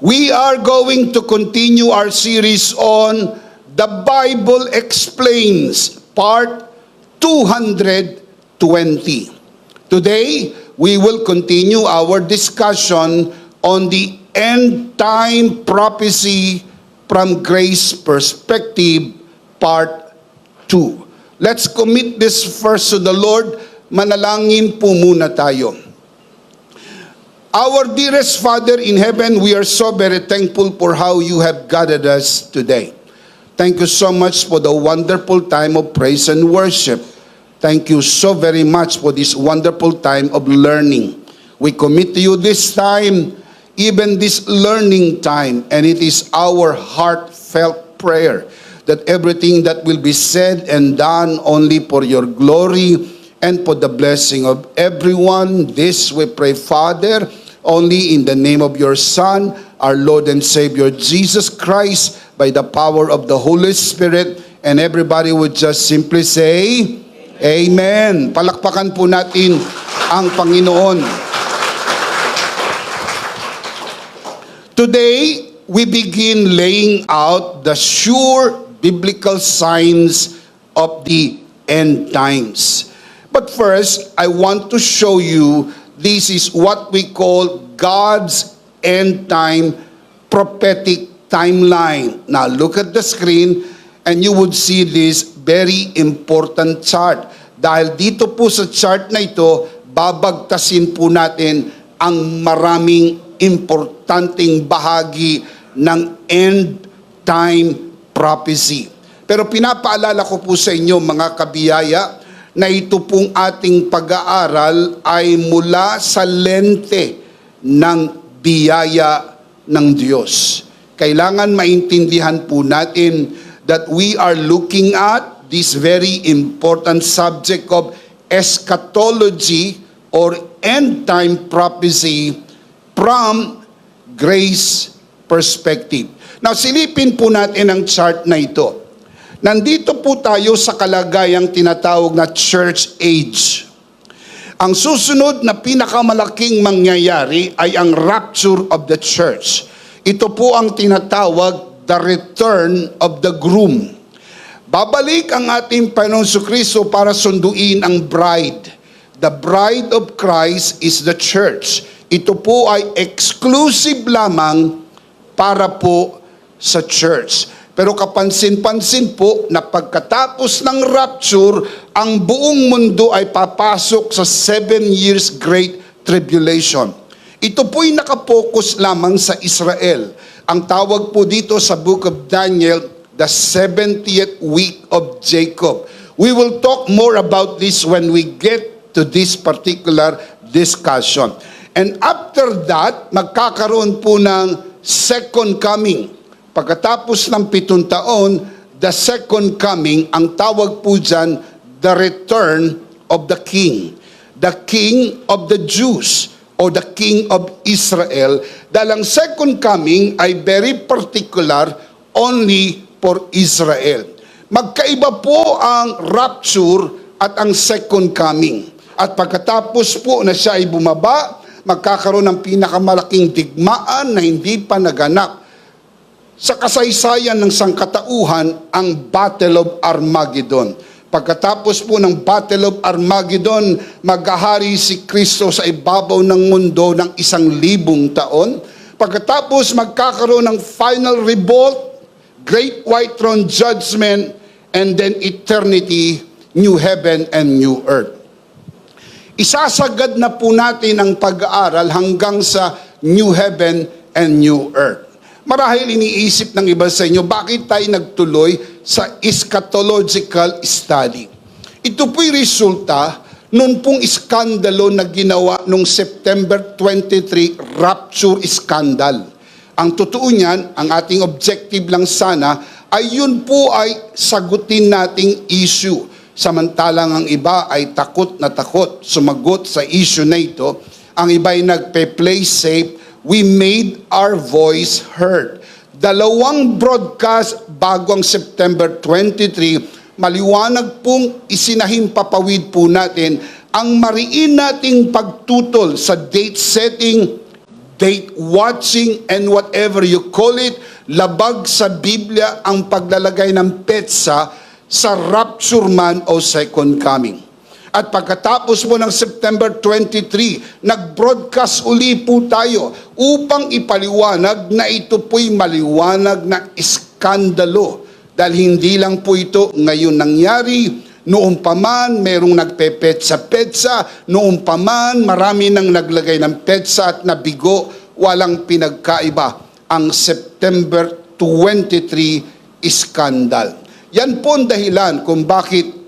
We are going to continue our series on The Bible Explains, Part 220. Today, we will continue our discussion on the end-time prophecy from Grace Perspective, Part 2. Let's commit this first to the Lord. Manalangin po muna tayo. Our dearest Father in heaven, we are so very thankful for how you have gathered us today. Thank you so much for the wonderful time of praise and worship. Thank you so very much for this wonderful time of learning. We commit to you this time, even this learning time, and it is our heartfelt prayer that everything that will be said and done only for your glory and for the blessing of everyone. This we pray, Father, only in the name of your Son, our Lord and Savior, Jesus Christ, by the power of the Holy Spirit. And everybody would just simply say, Amen. Palakpakan po natin ang Panginoon. Today, we begin laying out the sure biblical signs of the end times. But first, I want to show you this is what we call God's end time prophetic timeline. Now look at the screen and you would see this very important chart. Dahil dito po sa chart na ito, babagtasin po natin ang maraming importanteng bahagi ng end time prophecy. Pero pinapaalala ko po sa inyo mga kabiyaya, na ito pong ating pag-aaral ay mula sa lente ng biyaya ng Diyos. Kailangan maintindihan po natin that we are looking at this very important subject of eschatology or end-time prophecy from grace perspective. Now, silipin po natin ang chart na ito. Nandito po tayo sa kalagayang tinatawag na church age. Ang susunod na pinakamalaking mangyayari ay ang rapture of the church. Ito po ang tinatawag the return of the groom. Babalik ang ating Panginoong Jesucristo para sunduin ang bride. The bride of Christ is the church. Ito po ay exclusive lamang para po sa church. Pero kapansin-pansin po na pagkatapos ng rapture, ang buong mundo ay papasok sa 7 years Great Tribulation. Ito po'y nakapokus lamang sa Israel. Ang tawag po dito sa Book of Daniel, the 70th week of Jacob. We will talk more about this when we get to this particular discussion. And after that, magkakaroon po ng second coming. Pagkatapos ng 7 taon, the second coming, ang tawag po dyan, the return of the king. The king of the Jews or the king of Israel. Dahil ang second coming ay very particular only for Israel. Magkaiba po ang rapture at ang second coming. At pagkatapos po na siya ay bumaba, magkakaroon ng pinakamalaking digmaan na hindi pa naganap sa kasaysayan ng sangkatauhan, ang Battle of Armageddon. Pagkatapos po ng Battle of Armageddon, maghahari si Kristo sa ibabaw ng mundo ng 1,000 taon. Pagkatapos magkakaroon ng final revolt, Great White Throne Judgment, and then eternity, new heaven and new earth. Isasagad na po natin ang pag-aaral hanggang sa new heaven and new earth. Marahil iniisip ng iba sa inyo, bakit tayo nagtuloy sa eschatological study? Ito po'y resulta noon pong iskandalo na ginawa noong September 23 rapture scandal. Ang totoo niyan, ang ating objective lang sana, ay yun po ay sagutin nating issue. Samantalang ang iba ay takot na takot sumagot sa issue na ito. Ang iba ay nagpe-play safe. We made our voice heard. 2 broadcast bago ang September 23, maliwanag pong isinahimpapawid po natin ang mariin nating pagtutol sa date setting, date watching, and whatever you call it, labag sa Biblia ang paglalagay ng petsa sa rapture man o second coming. At pagkatapos mo ng September 23, nag-broadcast uli po tayo upang ipaliwanag na ito po'y maliwanag na iskandalo. Dahil hindi lang po ito ngayon nangyari, noong pa man merong nagpepetsa-petsa, noong pa man marami nang naglagay ng petsa at nabigo, walang pinagkaiba. Ang September 23 iskandal. Yan po ang dahilan kung bakit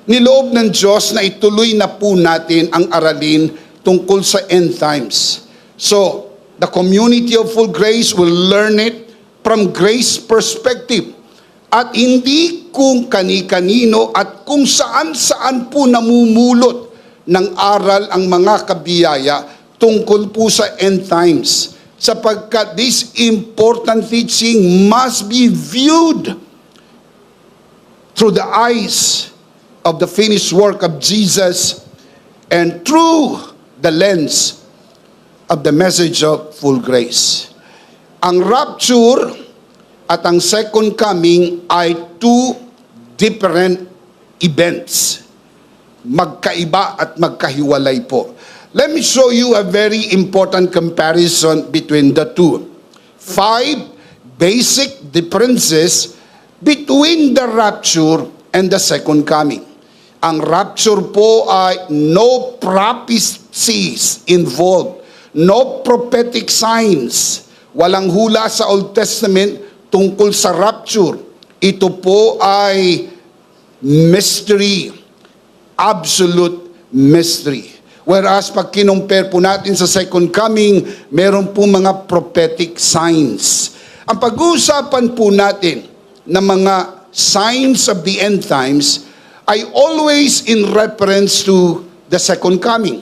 niloob ng Diyos na ituloy na po natin ang aralin tungkol sa end times. So, the community of Full Grace will learn it from grace perspective. At hindi kung kani-kanino at kung saan-saan po namumulot ng aral ang mga kabiyaya tungkol po sa end times. Sapagkat this important teaching must be viewed through the eyes of the finished work of Jesus and through the lens of the message of full grace. Ang rapture at ang second coming ay two different events. Magkaiba at magkahiwalay po. Let me show you a very important comparison between the two. 5 basic differences between the rapture and the second coming. Ang rapture po ay no prophecies involved, no prophetic signs. Walang hula sa Old Testament tungkol sa rapture. Ito po ay mystery, absolute mystery. Whereas pag kinumpare po natin sa second coming, meron po mga prophetic signs. Ang pag-uusapan po natin ng mga signs of the end times ay always in reference to the second coming.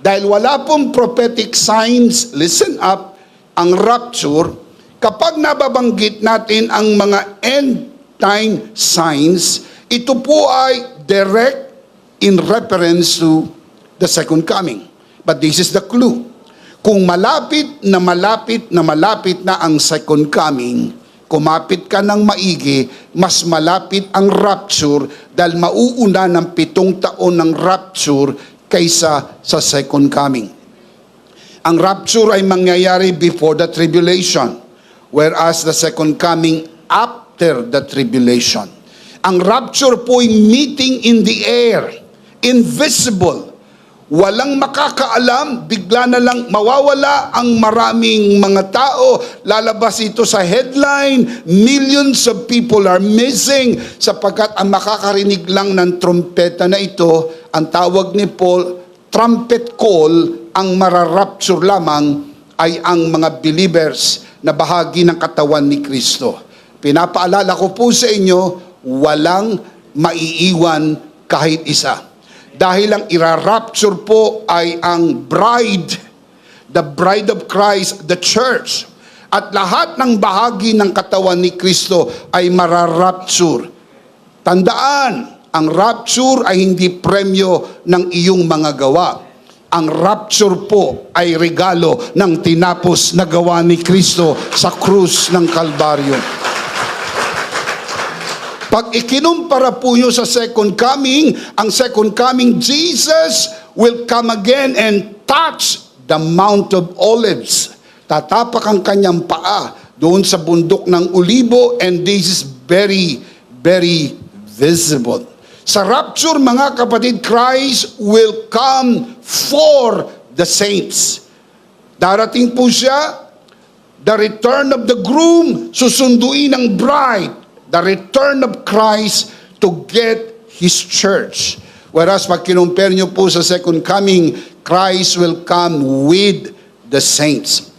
Dahil wala pong prophetic signs, listen up, ang rapture, kapag nababanggit natin ang mga end time signs, ito po ay direct in reference to the second coming. But this is the clue. Kung malapit na malapit na malapit na ang second coming, kumapit ka ng maigi, mas malapit ang rapture dahil mauuna ng 7 taon ng rapture kaysa sa second coming. Ang rapture ay mangyayari before the tribulation, whereas the second coming after the tribulation. Ang rapture po ay meeting in the air, invisible. Walang makakaalam, bigla na lang mawawala ang maraming mga tao. Lalabas ito sa headline, millions of people are missing, sapagkat ang makakarinig lang ng trumpeta na ito, ang tawag ni Paul, trumpet call, ang mararapture lamang ay ang mga believers na bahagi ng katawan ni Kristo. Pinapaalala ko po sa inyo, walang maiiwan kahit isa. Dahil ang irarapture po ay ang bride, the bride of Christ, the church. At lahat ng bahagi ng katawan ni Kristo ay mararapture. Tandaan, ang rapture ay hindi premyo ng iyong mga gawa. Ang rapture po ay regalo ng tinapos na gawa ni Kristo sa krus ng Kalbaryo. Pag ikinumpara po nyo sa second coming, ang second coming, Jesus will come again and touch the Mount of Olives. Tatapak ang kanyang paa doon sa bundok ng Olibo, and this is very, very visible. Sa rapture, mga kapatid, Christ will come for the saints. Darating po siya, the return of the groom, susunduin ng bride. The return of Christ to get His church. Whereas pag kinumpare nyo po sa second coming, Christ will come with the saints.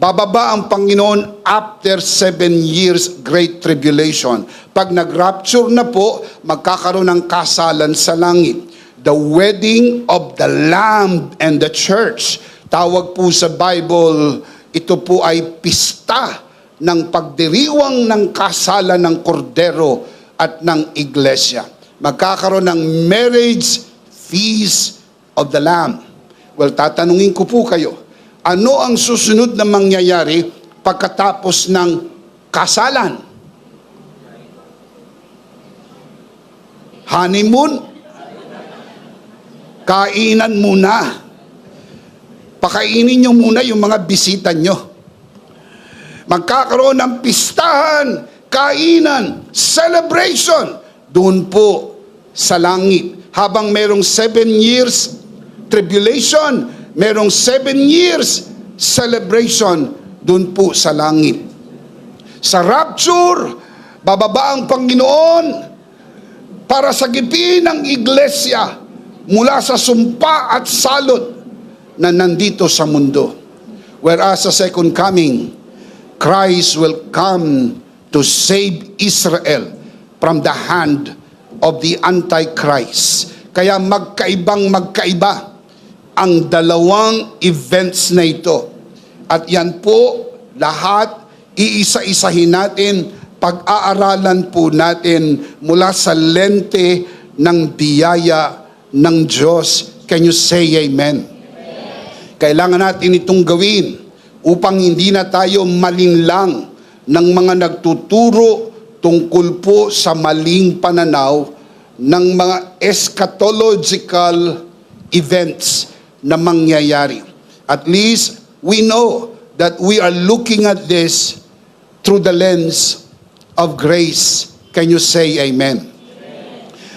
Bababa ang Panginoon after 7 years great tribulation. Pag nag-rapture na po, magkakaroon ng kasalan sa langit. The wedding of the Lamb and the church. Tawag po sa Bible, ito po ay pista ng pagdiriwang ng kasalan ng kordero at ng iglesia. Magkakaroon ng marriage feast of the Lamb. Well, tatanungin ko po kayo, Ano ang susunod na mangyayari pagkatapos ng kasalan? Honeymoon? Kainan muna. Pakainin nyo muna yung mga bisita nyo. Magkakaroon ng pistahan, kainan, celebration, doon po sa langit. Habang merong 7 years tribulation, merong 7 years celebration, doon po sa langit. Sa rapture, bababa ang Panginoon para sagipin ang iglesia mula sa sumpa at salot na nandito sa mundo. Whereas sa second coming, Christ will come to save Israel from the hand of the Antichrist. Kaya magkaiba ang dalawang events na ito. At yan po, lahat, iisa-isahin natin, pag-aaralan po natin mula sa lente ng biyaya ng Diyos. Can you say amen? Kailangan natin itong gawin upang hindi na tayo malinlang ng mga nagtuturo tungkol po sa maling pananaw ng mga eschatological events na mangyayari. At least we know that we are looking at this through the lens of grace. Can you say amen?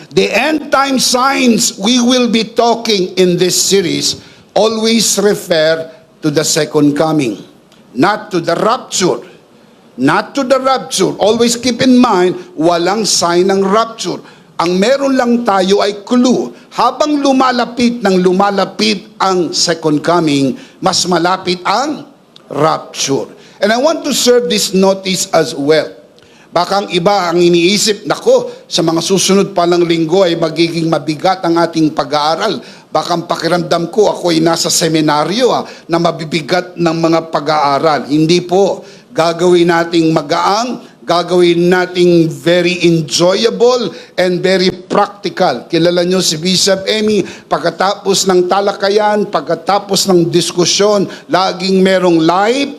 The end time signs we will be talking in this series always refer to the second coming, not to the rapture. Not to the rapture. Always keep in mind, walang sign ng rapture. Ang meron lang tayo ay clue. Habang lumalapit ang second coming, mas malapit ang rapture. And I want to serve this notice as well. Baka ang iba ang iniisip, nako, sa mga susunod palang linggo ay magiging mabigat ang ating pag-aaral. Baka ang pakiramdam ko, ako ay nasa seminaryo na mabibigat ng mga pag-aaral. Hindi po. Gagawin nating magaang, gagawin nating very enjoyable and very practical. Kilala nyo si Bishop Emmy, pagkatapos ng talakayan, pagkatapos ng diskusyon, laging merong live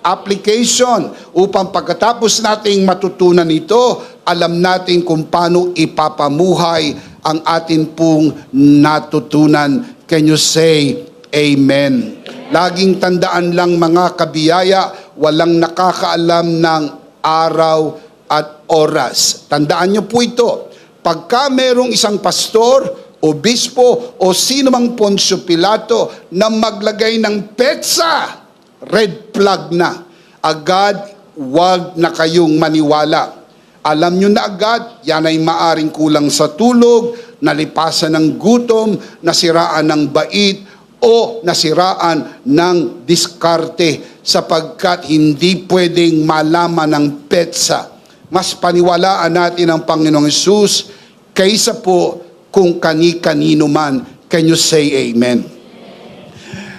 application upang pagkatapos nating matutunan ito, alam natin kung paano ipapamuhay ang atin pong natutunan. Can you say amen? Laging tandaan lang mga kabiyaya, walang nakakaalam ng araw at oras. Tandaan nyo po ito. Pagka merong isang pastor, obispo, o sino mang Poncio Pilato na maglagay ng petsa, red flag na. Agad, wag na kayong maniwala. Alam nyo na agad, yan ay maaring kulang sa tulog, nalipasan ng gutom, nasiraan ng bait, o nasiraan ng diskarte sapagkat hindi pwedeng malaman ng petsa. Mas paniwalaan natin ang Panginoong Hesus kaysa po kung kani-kanino man. Can you say amen?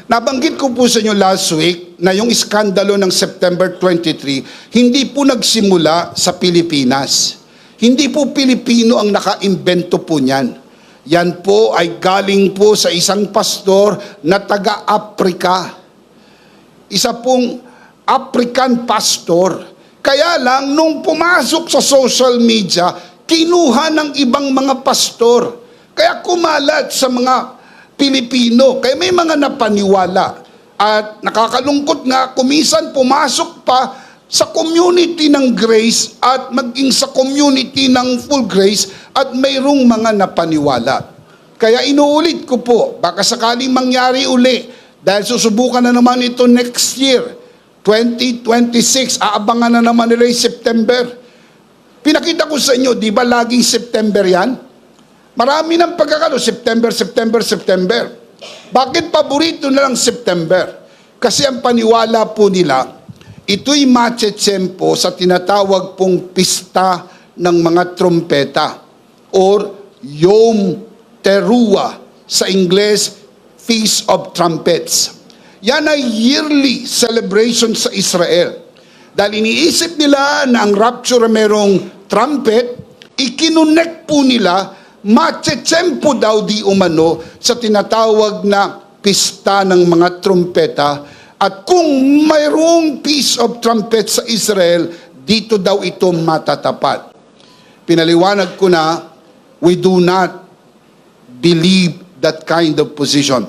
Nabanggit ko po sa inyo last week na yung iskandalo ng September 23, hindi po nagsimula sa Pilipinas. Hindi po Pilipino ang nakaimbento po niyan. Yan po ay galing po sa isang pastor na taga-Afrika. Isa pong African pastor. Kaya lang, nung pumasok sa social media, kinuha ng ibang mga pastor. Kaya kumalat sa mga Pilipino. Kaya may mga napaniwala. At nakakalungkot nga, kumisan pumasok pa sa community ng grace at maging sa community ng full grace at mayroong mga napaniwala. Kaya inuulit ko po, baka sakaling mangyari uli dahil susubukan na naman ito next year, 2026, aabangan na naman nila yung September. Pinakita ko sa inyo, di ba laging September yan? Marami ng pagkakalo, September. Bakit paborito na lang September? Kasi ang paniwala po nila, ito'y matsetsempo sa tinatawag pong pista ng mga trompeta or Yom Teruah, sa Ingles, Feast of Trumpets. Yan ay yearly celebration sa Israel. Dahil iniisip nila na ang rapture merong trumpet, ikinunek po nila, matsetsempo daw di umano sa tinatawag na pista ng mga trompeta At kung mayroong peace of trumpet sa Israel, dito daw ito matatapat. Pinaliwanag ko na, we do not believe that kind of position.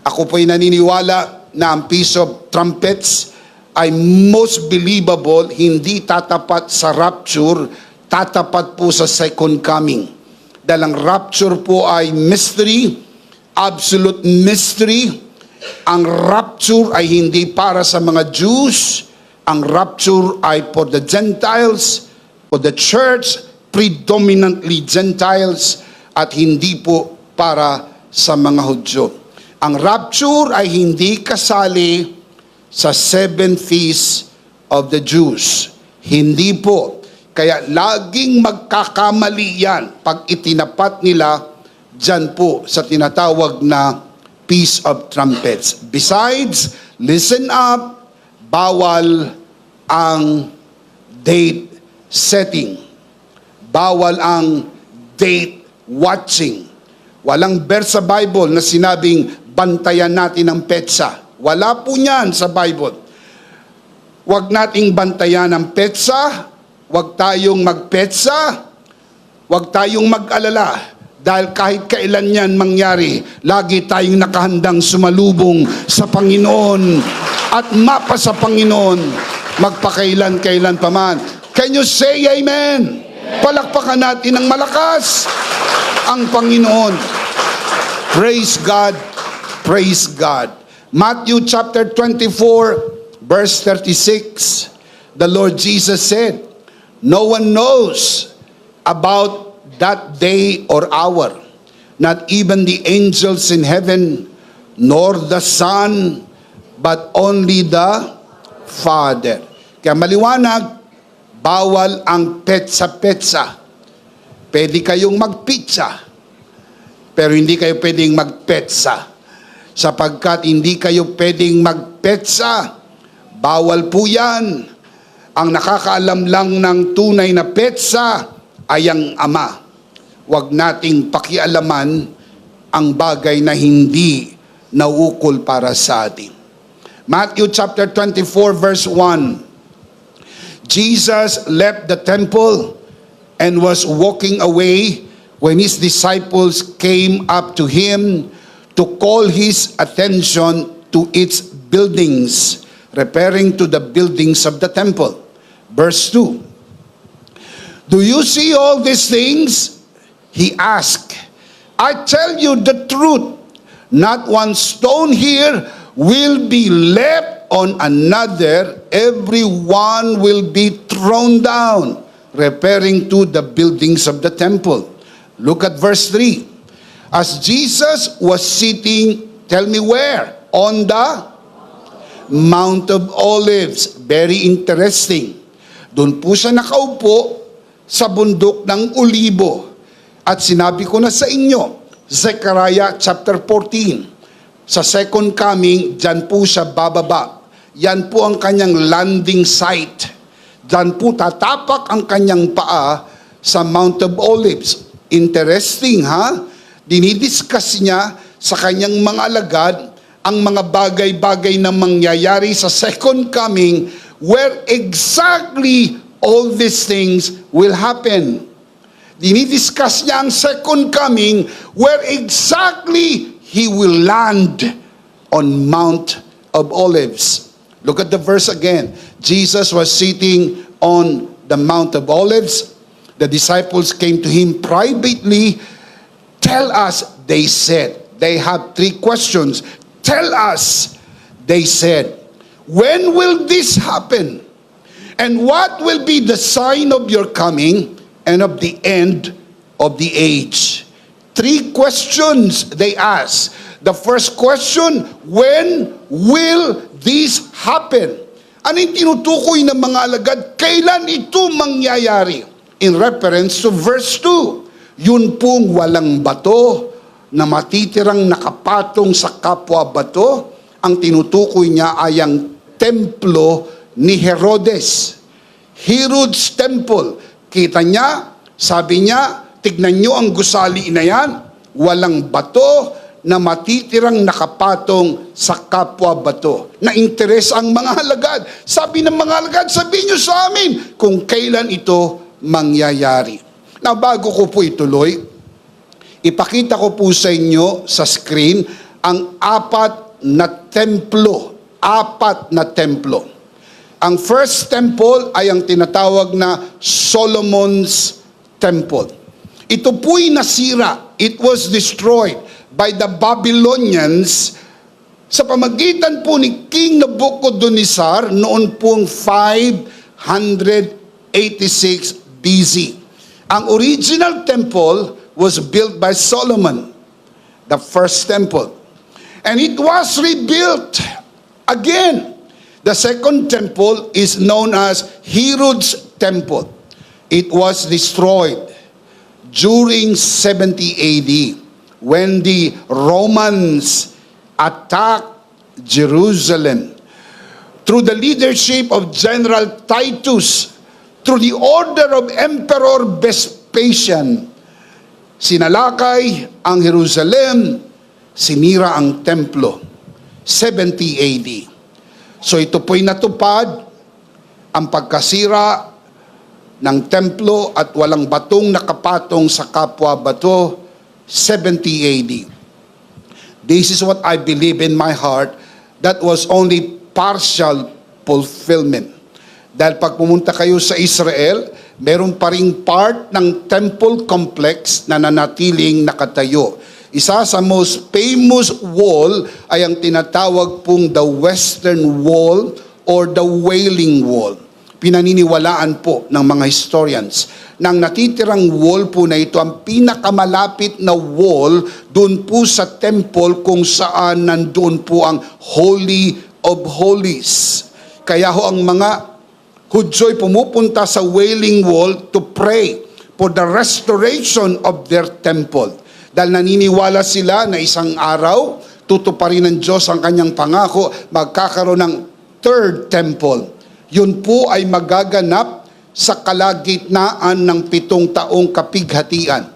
Ako po'y naniniwala na ang peace of trumpets ay most believable, hindi tatapat sa rapture, tatapat po sa second coming. Dahil ang rapture po ay mystery, absolute mystery. Ang rapture ay hindi para sa mga Jews. Ang rapture ay for the Gentiles, for the church, predominantly Gentiles, at hindi po para sa mga Hudyo. Ang rapture ay hindi kasali sa 7 feasts of the Jews. Hindi po. Kaya laging magkakamali yan pag itinapat nila dyan po sa tinatawag na Peace of Trumpets. Besides, listen up, bawal ang date setting. Bawal ang date watching. Walang verse sa Bible na sinabing bantayan natin ang petsa. Wala po niyan sa Bible. Huwag nating bantayan ang petsa, huwag tayong magpetsa, huwag tayong mag-alala. Dahil kahit kailan yan mangyari, lagi tayong nakahandang sumalubong sa Panginoon at mapa sa Panginoon magpakailan-kailan pa man. Can you say amen? Palakpakan natin ng malakas ang Panginoon. Praise God, praise God. Matthew chapter 24, verse 36, the Lord Jesus said, no one knows about that day or hour, not even the angels in heaven, nor the Son, but only the Father. Kaya maliwanag, bawal ang petsa-petsa. Pwede kayong magpitsa, pero hindi kayo pwedeng magpetsa. Sapagkat hindi kayo pwedeng magpetsa, bawal po yan. Ang nakakaalam lang ng tunay na petsa ay ang Ama. Huwag nating pakialaman ang bagay na hindi nauukol para sa atin. Matthew chapter 24 verse 1. Jesus left the temple and was walking away when his disciples came up to him to call his attention to its buildings, referring to the buildings of the temple. Verse 2. Do you see all these things? He asked. I tell you the truth, not one stone here will be left on another, every one will be thrown down, referring to the buildings of the temple. Look at verse 3. As Jesus was sitting, tell me where? On the Mount of Olives. Very interesting. Doon po siya nakaupo sa bundok ng Olibo. At sinabi ko na sa inyo, Zechariah chapter 14, sa second coming, dyan po siya bababa. Yan po ang kanyang landing site. Dyan po tatapak ang kanyang paa sa Mount of Olives. Interesting, ha? Dinidiscuss niya sa kanyang mga alagad ang mga bagay-bagay na mangyayari sa second coming where exactly all these things will happen. Dinidiscuss niya ang second coming where exactly he will land on Mount of Olives. Look at the verse again. Jesus was sitting on the Mount of Olives. The disciples came to him privately. Tell us, they said. They have 3 questions. Tell us, they said. When will this happen? And what will be the sign of your coming and of the end of the age? 3 questions they asked. The first question, when will this happen? Ano yung tinutukoy ng mga alagad? Kailan ito mangyayari? In reference to verse 2. Yun pong walang bato na matitirang nakapatong sa kapwa bato, ang tinutukoy niya ay ang templo ni Herodes. Herod's temple. Kita niya, sabi niya, tignan niyo ang gusali na yan, walang bato, na matitirang nakapatong sa kapwa bato. Na interes ang mga alagad. Sabi ng mga alagad, sabihin niyo sa amin kung kailan ito mangyayari. Now, bago ko po ituloy, ipakita ko po sa inyo sa screen ang apat na templo. Apat na templo. Ang first temple ay ang tinatawag na Solomon's Temple. Ito po'y nasira. It was destroyed by the Babylonians sa pamagitan po ni King Nebuchadnezzar noon pong 586 BC. Ang original temple was built by Solomon, the first temple. And it was rebuilt again. The second temple is known as Herod's Temple. It was destroyed during 70 AD when the Romans attacked Jerusalem. Through the leadership of General Titus, through the order of Emperor Vespasian, sinalakay ang Jerusalem, sinira ang templo. 70 AD. So ito po'y natupad, ang pagkasira ng templo at walang batong nakapatong sa kapwa bato, 70 AD. This is what I believe in my heart, that was only partial fulfillment. Dahil pag pumunta kayo sa Israel, meron pa ring part ng temple complex na nanatiling nakatayo. Isa sa most famous wall ay ang tinatawag pong the Western Wall or the Wailing Wall. Pinaniniwalaan po ng mga historians na ang natitirang wall po na ito ang pinakamalapit na wall doon po sa temple kung saan nandoon po ang Holy of Holies. Kaya ho ang mga Hudyo'y pumupunta sa Wailing Wall to pray for the restoration of their temple. Dahil naniniwala sila na isang araw, tutuparin ng Diyos ang kanyang pangako, magkakaroon ng third temple. Yun po ay magaganap sa kalagitnaan ng 7 taong kapighatian.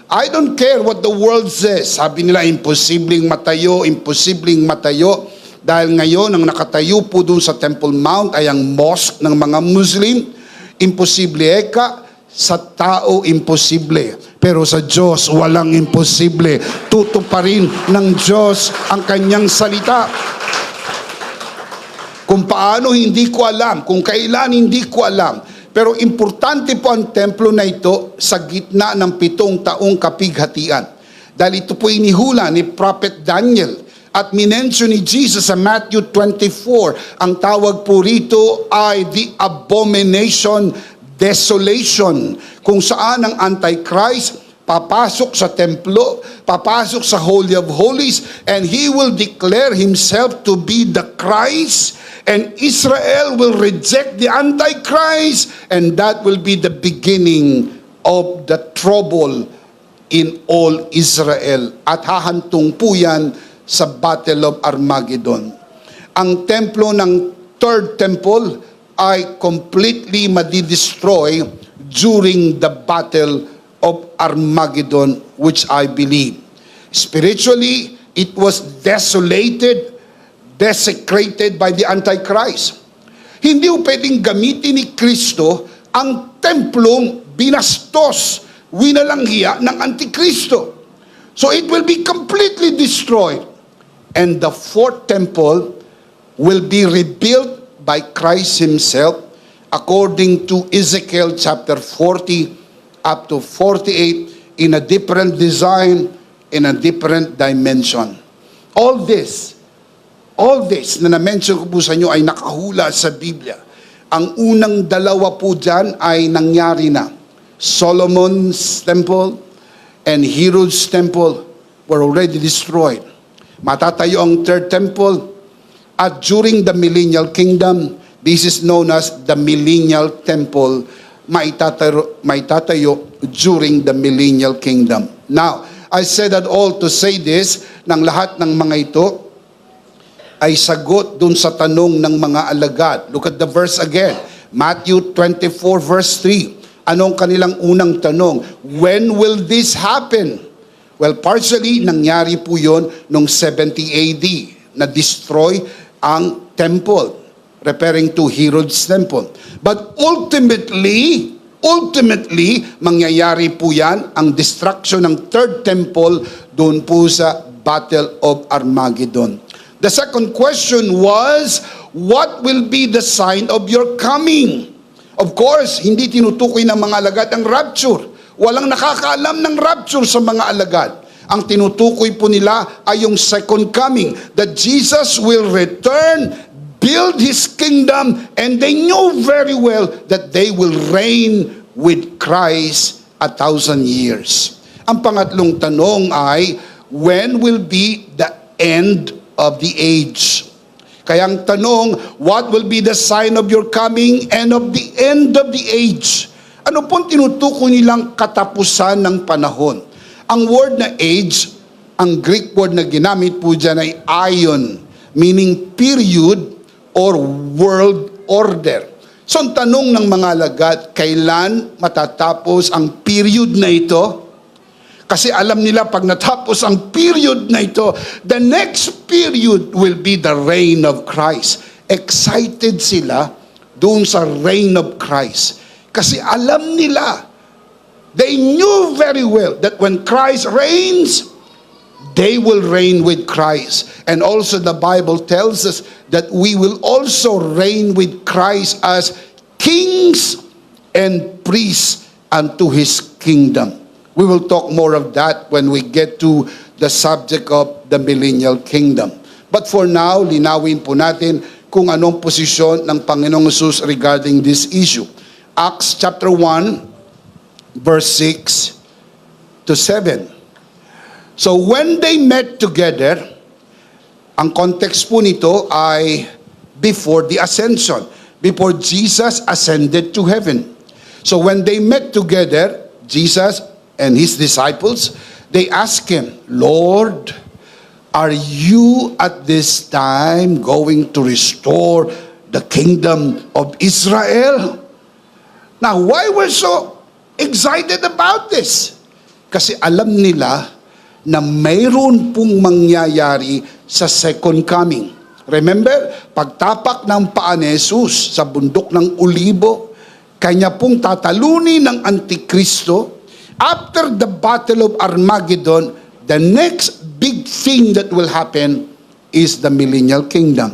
I don't care what the world says. Sabi nila, imposibleng matayo, imposibleng matayo. Dahil ngayon, ang nakatayo po doon sa Temple Mount ay ang mosque ng mga Muslim. Imposible eka, sa tao imposible. Pero sa Diyos, walang imposible. Tutuparin ng Diyos ang kanyang salita. Kung paano, hindi ko alam. Kung kailan, hindi ko alam. Pero importante po ang templo na ito sa gitna ng 7 taong kapighatian. Dahil ito po inihula ni Prophet Daniel at minensyon ni Jesus sa Matthew 24. Ang tawag po rito ay the abomination, desolation, kung saan ang Antichrist papasok sa templo, papasok sa Holy of Holies, and he will declare himself to be the Christ, and Israel will reject the Antichrist, and that will be the beginning of the trouble in all Israel. At hahantong po yan sa Battle of Armageddon. Ang templo ng third temple ay completely madidestroy during the Battle of Armageddon, which I believe. Spiritually, it was desolated, desecrated by the Antichrist. Hindi po pwedeng gamitin ni Kristo ang templong binastos, winalanghiya ng Antikristo. So it will be completely destroyed. And the fourth temple will be rebuilt by Christ himself according to Ezekiel chapter 40 up to 48 in a different design, in a different dimension. All this na na-mention ko po sa inyo ay nakahula sa Biblia. Ang unang dalawa po dyan ay nangyari na. Solomon's temple and Herod's temple were already destroyed. Matatayo ang third temple at during the millennial kingdom, this is known as the millennial temple, maitatayo during the millennial kingdom. Now, I said that all to say this, ng lahat ng mga ito ay sagot dun sa tanong ng mga alagad. Look at the verse again. Matthew 24 verse 3. Anong kanilang unang tanong? When will this happen? Well, partially, nangyari po yun noong 70 AD, na-destroy ang temple, referring to Herod's temple. But ultimately, mangyayari po yan, ang destruction ng third temple, doon po sa Battle of Armageddon. The second question was, what will be the sign of your coming? Of course, hindi tinutukoy ng mga alagad ang rapture. Walang nakakaalam ng rapture sa mga alagad. Ang tinutukoy po nila ay yung second coming, that Jesus will return, build His kingdom, and they know very well that they will reign with Christ 1,000 years. Ang pangatlong tanong ay, when will be the end of the age? Kaya ang tanong, what will be the sign of your coming and of the end of the age? Ano pong tinutukoy nilang katapusan ng panahon? Ang word na age, ang Greek word na ginamit po dyan ay aion, meaning period or world order. So ang tanong ng mga alagad, kailan matatapos ang period na ito? Kasi alam nila pag natapos ang period na ito, the next period will be the reign of Christ. Excited sila doon sa reign of Christ. Kasi alam nila, they knew very well that when Christ reigns, they will reign with Christ. And also the Bible tells us that we will also reign with Christ as kings and priests unto His kingdom. We will talk more of that when we get to the subject of the millennial kingdom. But for now, linawin po natin kung anong posisyon ng Panginoong Hesus regarding this issue. Acts chapter 1, verse 6 to 7. So when they met together, ang context po nito ay before the ascension, before Jesus ascended to heaven. So when they met together, Jesus and His disciples, they asked Him, Lord, are you at this time going to restore the kingdom of Israel? Now, why we're so excited about this? Kasi alam nila na mayroon pong mangyayari sa second coming. Remember, pagtapak ng paa ni Jesus sa bundok ng Olibo, kanya pong tatalunin ng Antikristo. After the Battle of Armageddon, the next big thing that will happen is the millennial kingdom.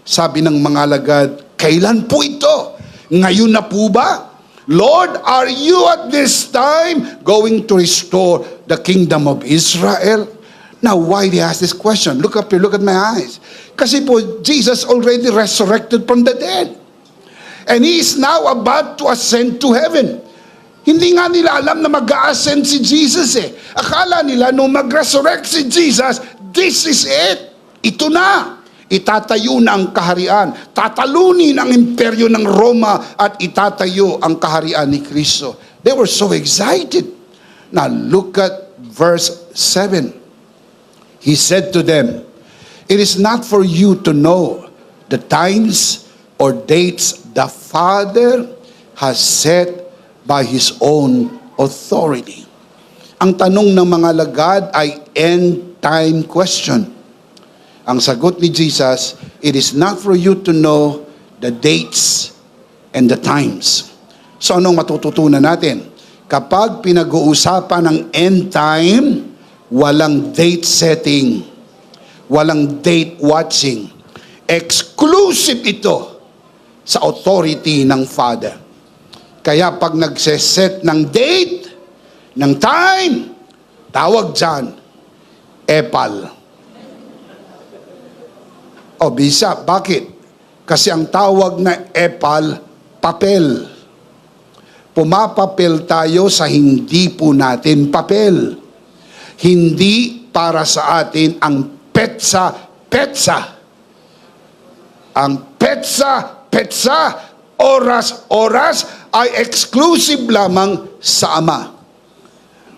Sabi ng mga alagad, kailan po ito? Ngayon na po ba? Lord, are you at this time going to restore the kingdom of Israel? Now, why they ask this question? Look up here, look at my eyes. Kasi po, Jesus already resurrected from the dead. And He is now about to ascend to heaven. Hindi nga nila alam na mag-a-ascend si Jesus eh. Akala nila nung mag-resurrect si Jesus, this is it. Ito na. Itatayo na ang kaharian. Tatalunin ang imperyo ng Roma at itatayo ang kaharian ni Kristo. They were so excited. Now look at verse 7. He said to them, it is not for you to know the times or dates the Father has set by His own authority. Ang tanong ng mga alagad ay end time question. Ang sagot ni Jesus, it is not for you to know the dates and the times. So anong matututunan natin? Kapag pinag-uusapan ng end time, walang date setting, walang date watching. Exclusive ito sa authority ng Father. Kaya pag nagseset ng date, ng time, tawag dyan, epal. O bisa, bakit? Kasi ang tawag na epal, papel. Pumapapel tayo sa hindi po natin papel. Hindi para sa atin ang petsa. Ang petsa, oras ay exclusive lamang sa Ama.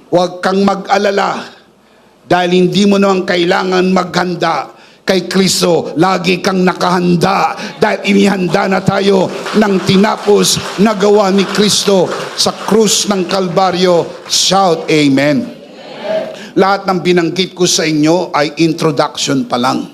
Huwag kang mag-alala dahil hindi mo naman kailangan maghanda. Kay Kristo, lagi kang nakahanda dahil inihanda na tayo ng tinapos na gawa ni Kristo sa krus ng Kalbaryo. Shout Amen. Lahat ng binanggit ko sa inyo ay introduction pa lang.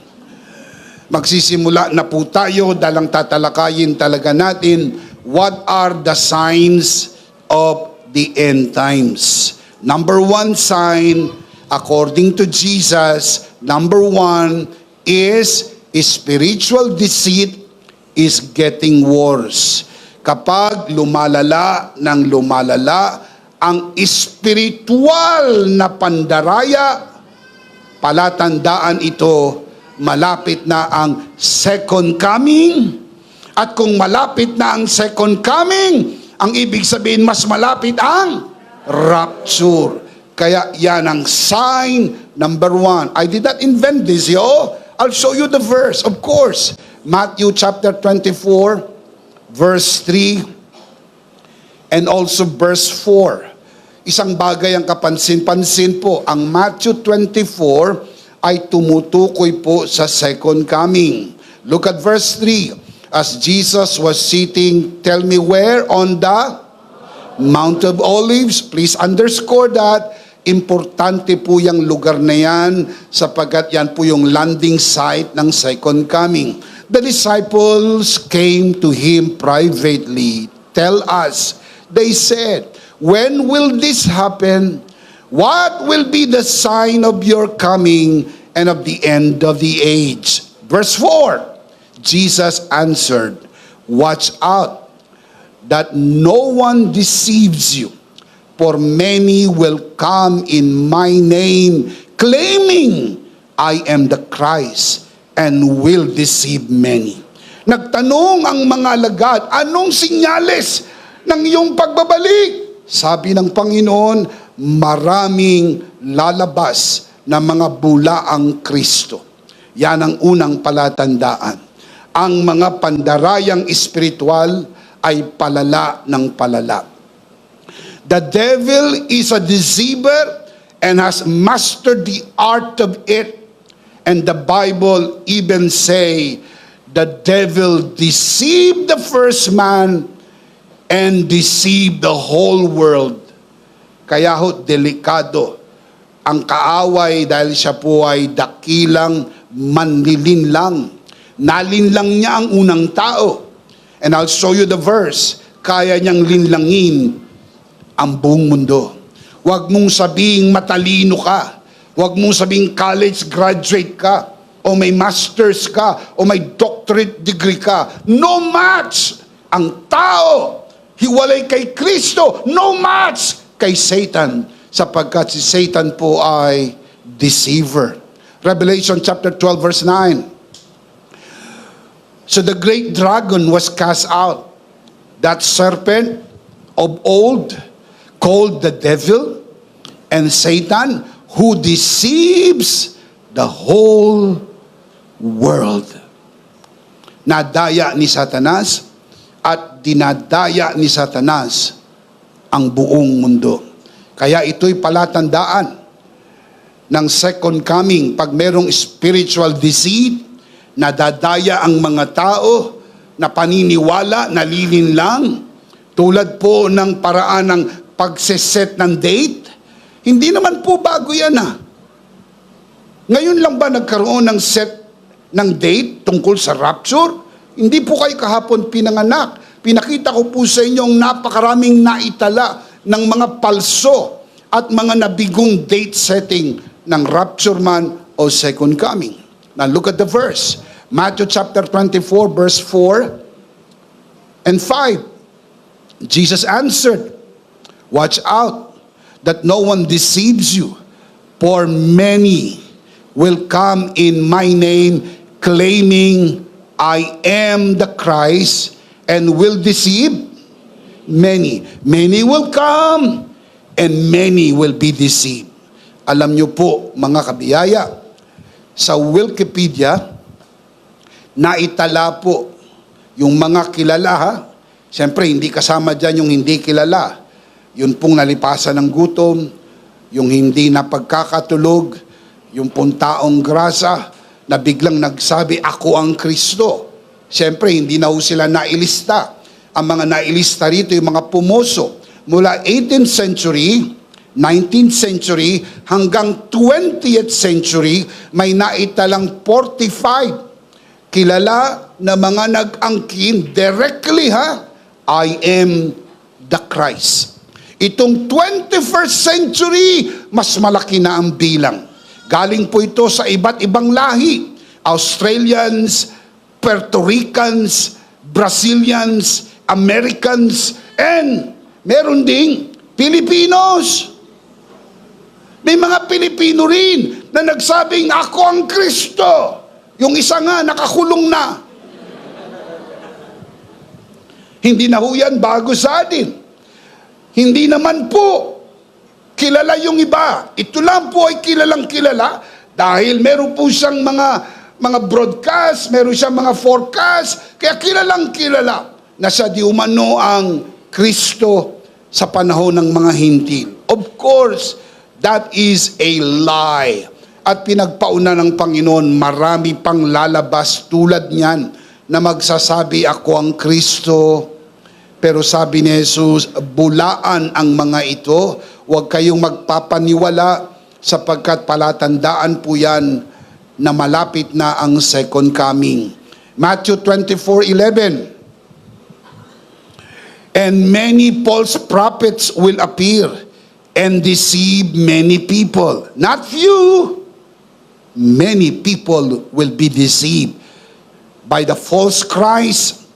Magsisimula na po tayo dahil tatalakayin talaga natin what are the signs of the end times. Number one sign, according to Jesus, number one is spiritual deceit is getting worse. Kapag lumalala ng lumalala ang spiritual na pandaraya, palatandaan ito, malapit na ang second coming. At kung malapit na ang second coming, ang ibig sabihin mas malapit ang rapture. Kaya yan ang sign number one. I did not invent this, yo. I'll show you the verse, of course. Matthew chapter 24, verse 3, and also verse 4. Isang bagay ang kapansin-pansin po, ang Matthew 24 ay tumutukoy po sa second coming. Look at verse 3. As Jesus was sitting, tell me where? On the Mount of Olives. Please underscore that. Importante po yung lugar na yan sapagkat yan po yung landing site ng second coming. The disciples came to him privately. Tell us, they said, when will this happen? What will be the sign of your coming and of the end of the age? Verse 4, Jesus answered, watch out that no one deceives you, for many will come in my name, claiming I am the Christ, and will deceive many. Nagtanong ang mga alagad, anong sinyales ng iyong pagbabalik? Sabi ng Panginoon, maraming lalabas na mga bulaang Kristo. Yan ang unang palatandaan. Ang mga pandarayang espiritual ay palala ng palala. The devil is a deceiver and has mastered the art of it. And the Bible even say, the devil deceived the first man and deceived the whole world. Kaya ho, delikado ang kaaway dahil siya po ay dakilang manlilinlang. Nalinlang niya ang unang tao. And I'll show you the verse. Kaya niyang linlangin ang buong mundo. Huwag mong sabing matalino ka. Huwag mong sabing college graduate ka. O may master's ka. O may doctorate degree ka. No match ang tao. Hiwalay kay Kristo, no match kay Satan, sapagkat si Satan po ay deceiver. Revelation chapter 12 verse 9. So the great dragon was cast out, that serpent of old, called the devil and Satan, who deceives the whole world. Nadaya ni Satanas at dinadaya ni Satanas ang buong mundo. Kaya ito'y palatandaan ng second coming. Pag merong spiritual deceit, nadadaya ang mga tao na paniniwala, nalilinlang, tulad po ng paraan ng pagseset ng date. Hindi naman po bago yan Ngayon lang ba nagkaroon ng set ng date tungkol sa rapture? Hindi po kayo kahapon pinanganak. Pinakita ko po sa inyo ang napakaraming naitala ng mga palso at mga nabigong date setting ng rapture man o second coming. Now look at the verse. Matthew chapter 24 verse 4 and 5. Jesus answered, watch out that no one deceives you, for many will come in my name, claiming I am the Christ, and will deceive many. Many will come, and many will be deceived. Alam nyo po, mga kabiyaya, sa Wikipedia, naitala po yung mga kilala Siyempre, hindi kasama dyan yung hindi kilala. Yun pong nalipasan ng gutom, yung hindi napagkakatulog, yung pong taong grasa na biglang nagsabi, ako ang Kristo. Siyempre, hindi na ho sila nailista. Ang mga nailista rito, yung mga pumoso. Mula 18th century, 19th century hanggang 20th century, may naitalang 45 kilala na mga nag-angkin directly, I am the Christ. Itong 21st century, mas malaki na ang bilang. Galing po ito sa iba't ibang lahi. Australians, Puerto Ricans, Brazilians, Americans, and meron ding Filipinos. May mga Pilipino rin na nagsabing, ako ang Kristo. Yung isa nga, nakakulong na. Hindi na ho yan bago sa atin. Hindi naman po kilala yung iba. Ito lang po ay kilalang kilala dahil meron po siyang mga broadcast, meron siyang mga forecast, kaya kilalang kilala na siya di umano ang Kristo sa panahon ng mga hintil. Of course, that is a lie. At pinagpauna ng Panginoon, marami pang lalabas tulad niyan na magsasabi, ako ang Kristo. Pero sabi ni Jesus, bulaan ang mga ito. Huwag kayong magpapaniwala sapagkat palatandaan po yan na malapit na ang second coming. Matthew 24:11. And many false prophets will appear and deceive many people. Not few. Many people will be deceived by the false Christ,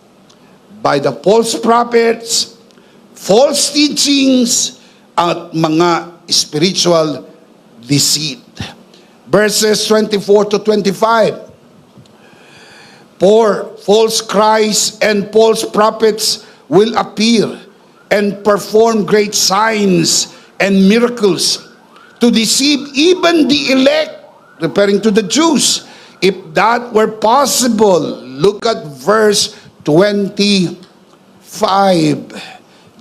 by the false prophets, false teachings, at mga spiritual deceit. Verses 24 to 25. For false Christs and false prophets will appear and perform great signs and miracles to deceive even the elect, referring to the Jews. If that were possible, look at verse 25.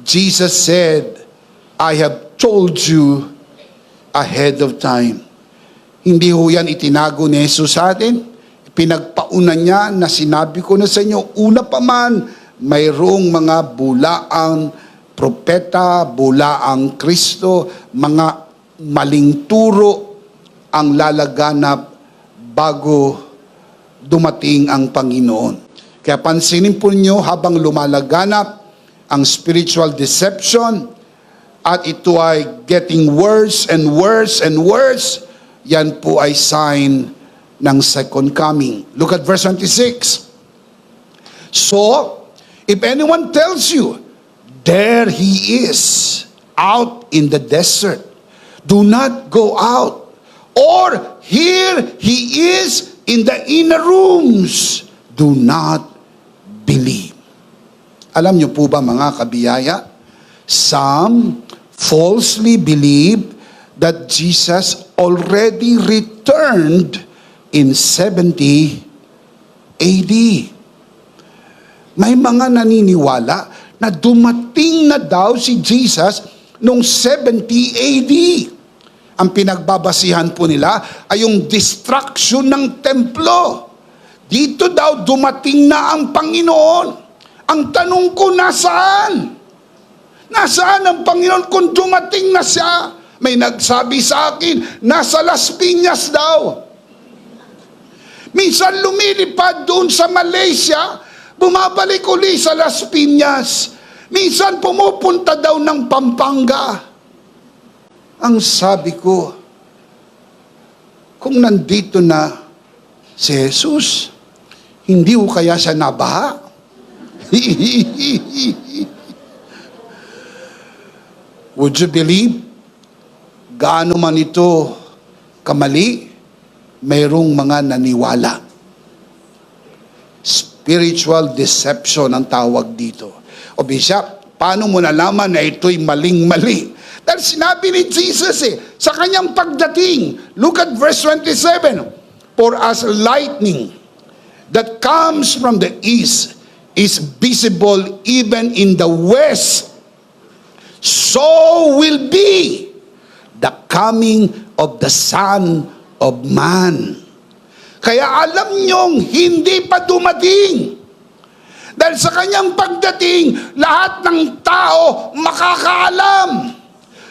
Jesus said, I have told you ahead of time. Hindi ho yan itinago ni Jesus sa atin. Pinagpauna niya na sinabi ko na sa inyo, una pa man, mayroong mga bulaang propeta, bulaang Kristo, mga maling turo ang lalaganap bago dumating ang Panginoon. Kaya pansinin po niyo habang lumalaganap ang spiritual deception at ito ay getting worse and worse and worse, yan po ay sign ng second coming. Look at verse 26. So, if anyone tells you, there he is out in the desert, do not go out. Or here he is in the inner rooms, do not believe. Alam niyo po ba mga kabiyaya, some falsely believe that Jesus already returned in 70 AD. May mga naniniwala na dumating na daw si Jesus noong 70 AD. Ang pinagbabasihan po nila ay yung destruction ng templo. Dito daw dumating na ang Panginoon. Ang tanong ko, nasaan? Nasaan ang Panginoon kung dumating na siya? May nagsabi sa akin, nasa Las Piñas daw. Minsan lumilipad doon sa Malaysia, bumabalik uli sa Las Piñas. Minsan pumupunta daw ng Pampanga. Ang sabi ko, kung nandito na si Jesus, hindi ko kaya siya nabaha? Would you believe? Gaano man ito kamali, mayroong mga naniwala. Spiritual deception ang tawag dito. O Bishop, paano mo nalaman na ito'y maling-mali? Dahil sinabi ni Jesus sa kanyang pagdating, look at verse 27, for as lightning that comes from the east is visible even in the west, so will be the coming of the Son of Man. Kaya alam niyong hindi pa dumating. Dahil sa kanyang pagdating, lahat ng tao makakaalam.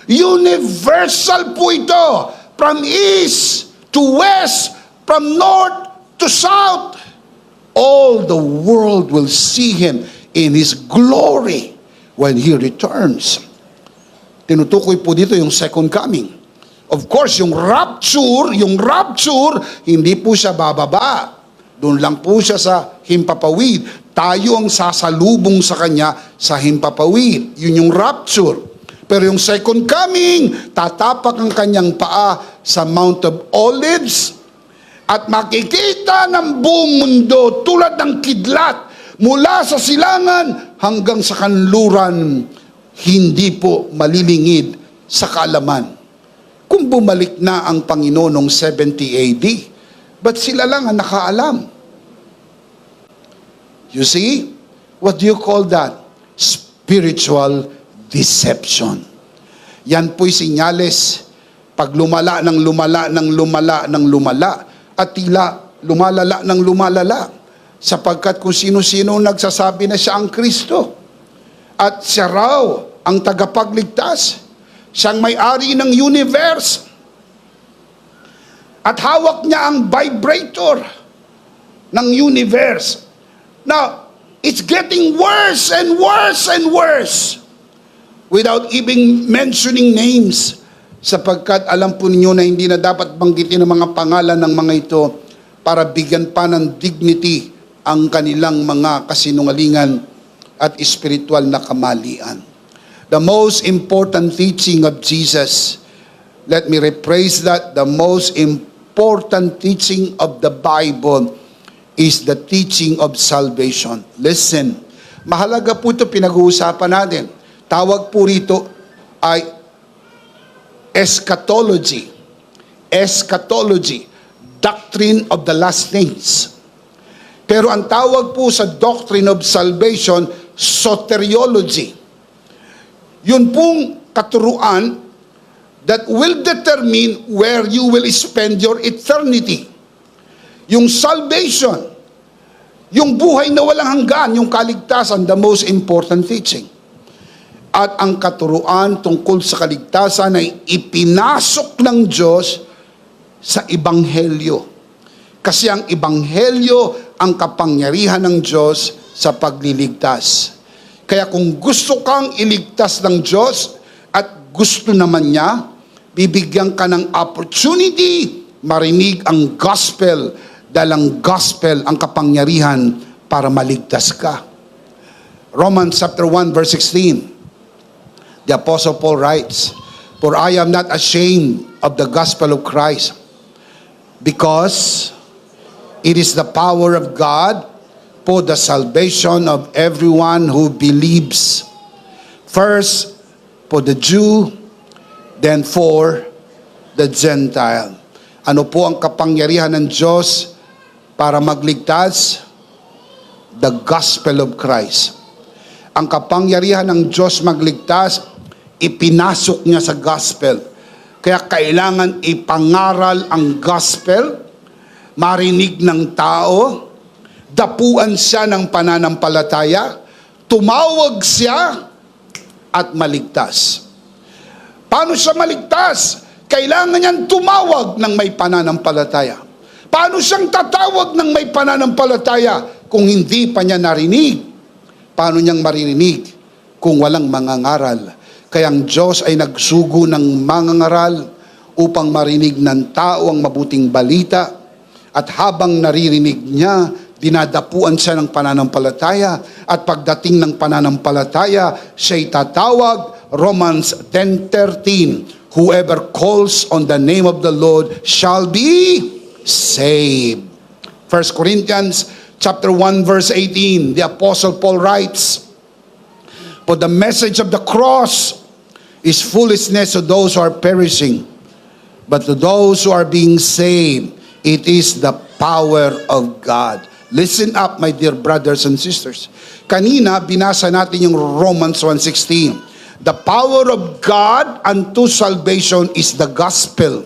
Universal po ito. From east to west, from north to south. All the world will see Him in His glory when He returns. Tinutukoy po dito yung second coming. Of course, yung rapture, hindi po siya bababa. Doon lang po siya sa himpapawid. Tayo ang sasalubong sa Kanya sa himpapawid. Yun yung rapture. Pero yung second coming, tatapak ang Kanyang paa sa Mount of Olives at makikita ng buong mundo tulad ng kidlat mula sa silangan hanggang sa kanluran, hindi po malilingid sa kaalaman. Kung bumalik na ang Panginoon noong 70 AD, ba't sila lang ang nakaalam? You see? What do you call that? Spiritual deception. Yan po'y sinyales pag lumala at tila lumalala ng lumalala sapagkat kung sino-sino nagsasabi na siya ang Kristo at siya raw ang tagapagligtas. Siyang may-ari ng universe. At hawak niya ang vibrator ng universe. Now, it's getting worse and worse and worse without even mentioning names. Sapagkat alam po ninyo na hindi na dapat banggitin ang mga pangalan ng mga ito para bigyan pa ng dignity ang kanilang mga kasinungalingan at espiritual na kamalian. The most important teaching of Jesus, let me rephrase that, the most important teaching of the Bible is the teaching of salvation. Listen, mahalaga po ito pinag-uusapan natin. Tawag po rito ay eschatology. Eschatology, doctrine of the last things. Pero ang tawag po sa doctrine of salvation, soteriology. Yun pong katuruan that will determine where you will spend your eternity. Yung salvation, yung buhay na walang hanggan, yung kaligtasan, the most important teaching. At ang katuruan tungkol sa kaligtasan ay ipinasok ng Diyos sa Ebanghelyo. Kasi ang Ebanghelyo ang kapangyarihan ng Diyos sa pagliligtas. Kaya kung gusto kang iligtas ng Diyos at gusto naman niya, bibigyan ka ng opportunity marinig ang gospel dahil ang gospel ang kapangyarihan para maligtas ka. Romans chapter 1 verse 16. The Apostle Paul writes, "For I am not ashamed of the gospel of Christ, because it is the power of God for the salvation of everyone who believes. First for the Jew, then for the Gentile." Ano po ang kapangyarihan ng Diyos para magligtas? The gospel of Christ. Ang kapangyarihan ng Diyos magligtas, ipinasok niya sa gospel. Kaya kailangan ipangaral ang gospel, marinig ng tao, dapuan siya ng pananampalataya, tumawag siya, at maligtas. Paano siya maligtas? Kailangan niyang tumawag ng may pananampalataya. Paano siyang tatawag ng may pananampalataya kung hindi pa niya narinig? Paano niyang maririnig kung walang mangangaral? Kaya ang Diyos ay nagsugo ng mangangaral upang marinig ng tao ang mabuting balita, at habang naririnig niya, dinadapuan siya ng pananampalataya, at pagdating ng pananampalataya, siya'y tatawag. Romans 10:13, "Whoever calls on the name of the Lord shall be saved." 1 Corinthians chapter 1 verse 18, the Apostle Paul writes, "For the message of the cross is foolishness to those who are perishing, but to those who are being saved, it is the power of God." Listen up, my dear brothers and sisters. Kanina, binasa natin yung Romans 1:16. The power of God unto salvation is the gospel.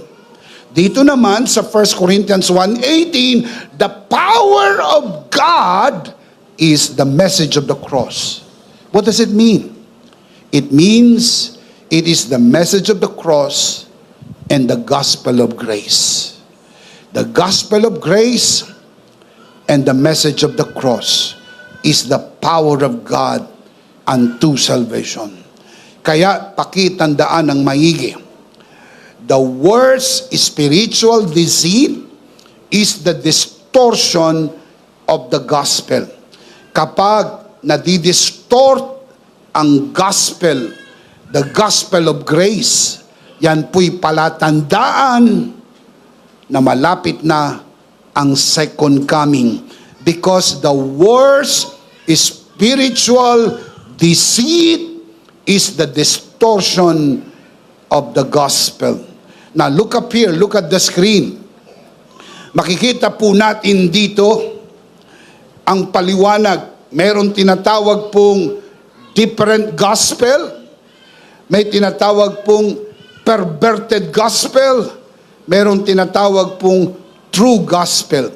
Dito naman sa 1 Corinthians 1:18, the power of God is the message of the cross. What does it mean? It means It is the message of the cross and the gospel of grace. The gospel of grace and the message of the cross is the power of God unto salvation. Kaya pakitandaan ng maigi, the worst spiritual deceit is the distortion of the gospel. Kapag nadidistort ang gospel, the gospel of grace, yan po'y palatandaan na malapit na ang second coming. Because the worst spiritual deceit is the distortion of the gospel. Now look up here, look at the screen. Makikita po natin dito ang paliwanag. Meron tinatawag pong different gospel. May tinatawag pong perverted gospel. Meron tinatawag pong true gospel.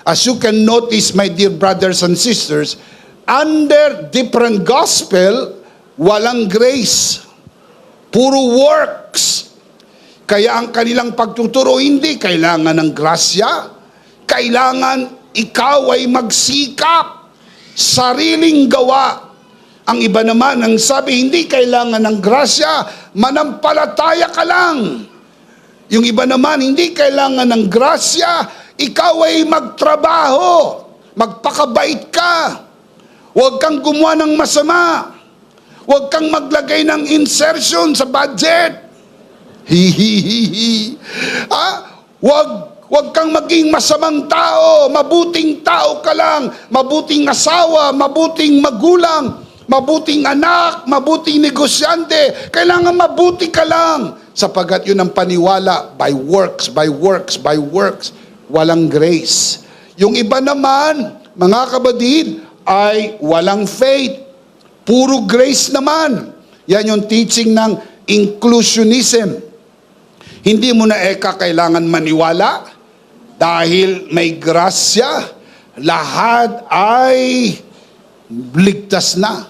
As you can notice, my dear brothers and sisters, under different gospel, walang grace. Puro works. Kaya ang kanilang pagtuturo, hindi kailangan ng grasya. Kailangan ikaw ay magsikap. Sariling gawa. Ang iba naman, ang sabi, hindi kailangan ng grasya. Manampalataya ka lang. Yung iba naman, hindi kailangan ng grasya. Ikaw ay magtrabaho. Magpakabait ka. Huwag kang gumawa ng masama. Huwag kang maglagay ng insertion sa budget. Hihihihi. Huwag kang maging masamang tao. Mabuting tao ka lang. Mabuting asawa, mabuting magulang, mabuting anak, mabuting negosyante. Kailangan mabuti ka lang. Sapagat yun ang paniwala, by works, by works, by works. Walang grace. Yung iba naman, mga kabadid, ay walang faith. Puro grace naman. Yan yung teaching ng inclusionism. Hindi mo na kailangan maniwala dahil may grasya. Lahat ay ligtas na.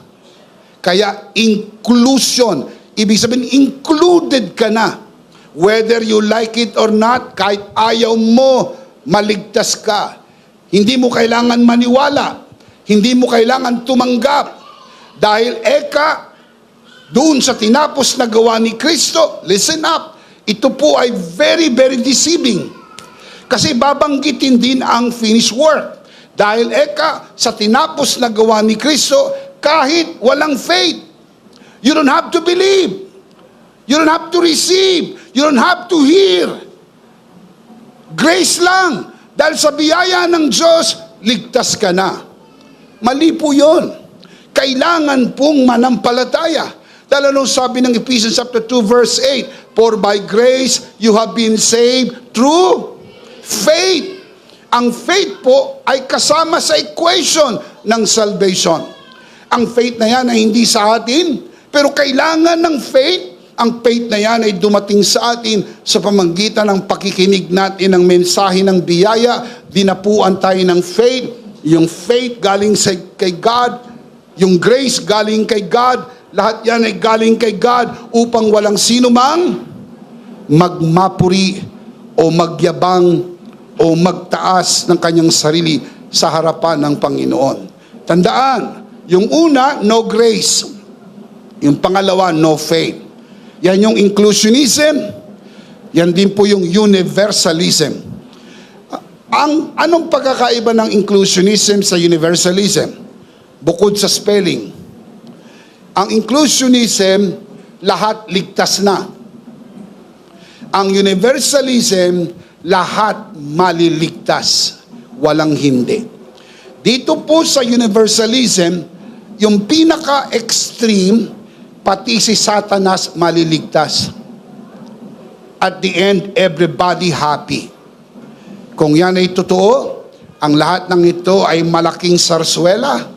Kaya inclusion, ibig sabihin included ka na. Whether you like it or not, kahit ayaw mo, maligtas ka. Hindi mo kailangan maniwala. Hindi mo kailangan tumanggap. Dahil doon sa tinapos na gawa ni Kristo, listen up, ito po ay very, very deceiving. Kasi babanggitin din ang finished work. Dahil sa tinapos na gawa ni Kristo, kahit walang faith, you don't have to believe. You don't have to receive. You don't have to hear. Grace lang. Dahil sa biyaya ng Diyos, ligtas ka na. Mali po yun. Kailangan pong manampalataya. Dahil anong sabi ng Ephesians chapter 2 verse 8, for by grace you have been saved through faith. Ang faith po ay kasama sa equation ng salvation. Ang faith na yan ay hindi sa atin, pero kailangan ng faith. Ang faith na yan ay dumating sa atin sa pamamagitan ng pakikinig natin ng mensahe ng biyaya. Dinapuan tayo ng faith. Yung faith galing kay God. Yung grace galing kay God. Lahat yan ay galing kay God upang walang sino mang magmapuri o magyabang o magtaas ng kanyang sarili sa harapan ng Panginoon. Tandaan, yung una, no grace. Yung pangalawa, no faith. Yan yung inclusionism. Yan din po yung universalism. Anong pagkakaiba ng inclusionism sa universalism? Bukod sa spelling. Ang inclusionism, lahat ligtas na. Ang universalism, lahat maliligtas. Walang hindi. Dito po sa universalism, yung pinaka-extreme, pati si Satanas maliligtas. At the end, everybody happy. Kung yan ay totoo, ang lahat ng ito ay malaking sarswela.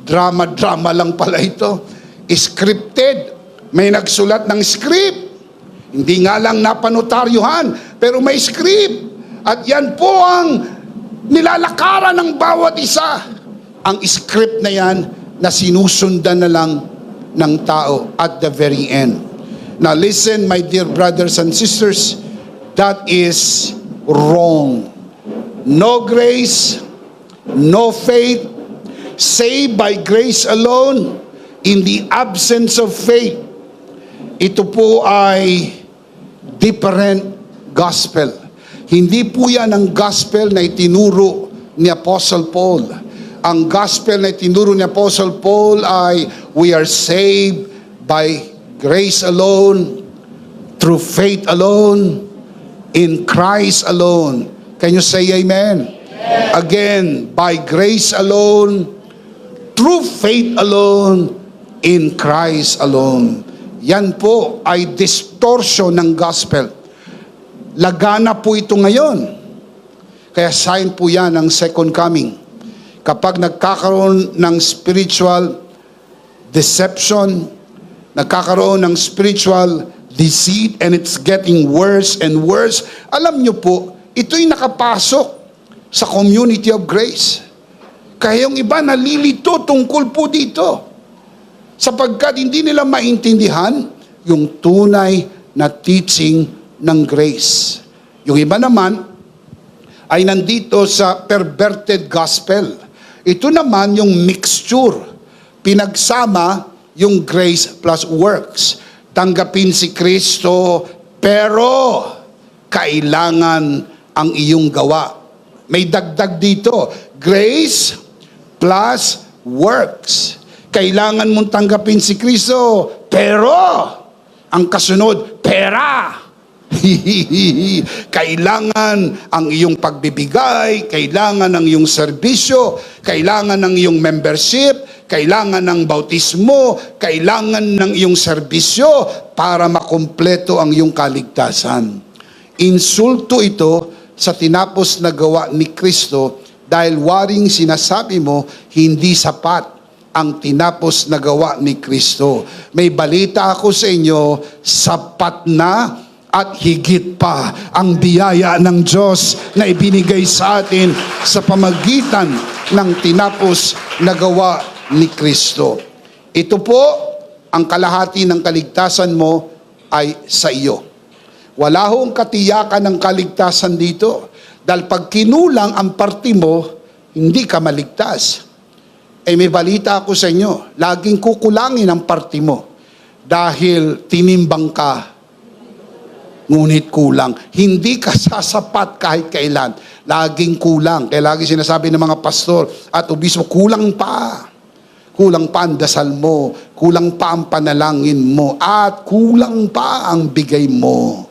Drama-drama lang pala ito. Scripted. May nagsulat ng script. Hindi nga lang napanotaryuhan, pero may script. At yan po ang nilalakaran ng bawat isa. Ang script na yan na sinusundan na lang ng tao at the very end. Now listen, my dear brothers and sisters, that is wrong. No grace, no faith, saved by grace alone, in the absence of faith. Ito po ay different gospel. Hindi po yan ang gospel na itinuro ni Apostle Paul. Ang gospel na itinuro ni Apostle Paul ay we are saved by grace alone, through faith alone, in Christ alone. Can you say amen? Again, by grace alone, through faith alone, in Christ alone. Yan po ay distortion ng gospel. Lagana po ito ngayon. Kaya sign po yan ng second coming. Kapag nagkakaroon ng spiritual deception, nagkakaroon ng spiritual deceit, and it's getting worse and worse, alam nyo po, ito'y nakapasok sa community of grace. Kaya yung iba nalilito tungkol po dito, sapagkat hindi nila maintindihan yung tunay na teaching ng grace. Yung iba naman ay nandito sa perverted gospel. Ito naman yung mixture, pinagsama yung grace plus works. Tanggapin si Kristo, pero kailangan ang iyong gawa. May dagdag dito, grace plus works. Kailangan mong tanggapin si Kristo, pero ang kasunod, pera. Kailangan ang iyong pagbibigay, kailangan ang iyong serbisyo, kailangan ang iyong membership, kailangan ng bautismo, kailangan ng iyong serbisyo para makumpleto ang iyong kaligtasan. Insulto ito sa tinapos na gawa ni Kristo dahil waring sinasabi mo hindi sapat ang tinapos na gawa ni Kristo. May balita ako sa inyo, sapat na at higit pa ang biyaya ng Diyos na ibinigay sa atin sa pamagitan ng tinapos na gawa ni Kristo. Ito po ang kalahati ng kaligtasan mo ay sa iyo. Wala hong katiyakan ng kaligtasan dito. Dahil pag kinulang ang parti mo, hindi ka maligtas. May balita ako sa inyo, laging kukulangin ang parti mo. Dahil tinimbang ka, ngunit kulang. Hindi ka sasapat kahit kailan. Laging kulang. Kaya lagi sinasabi ng mga pastor at obispo, kulang pa. Kulang pa ang dasal mo, kulang pa ang panalangin mo, at kulang pa ang bigay mo.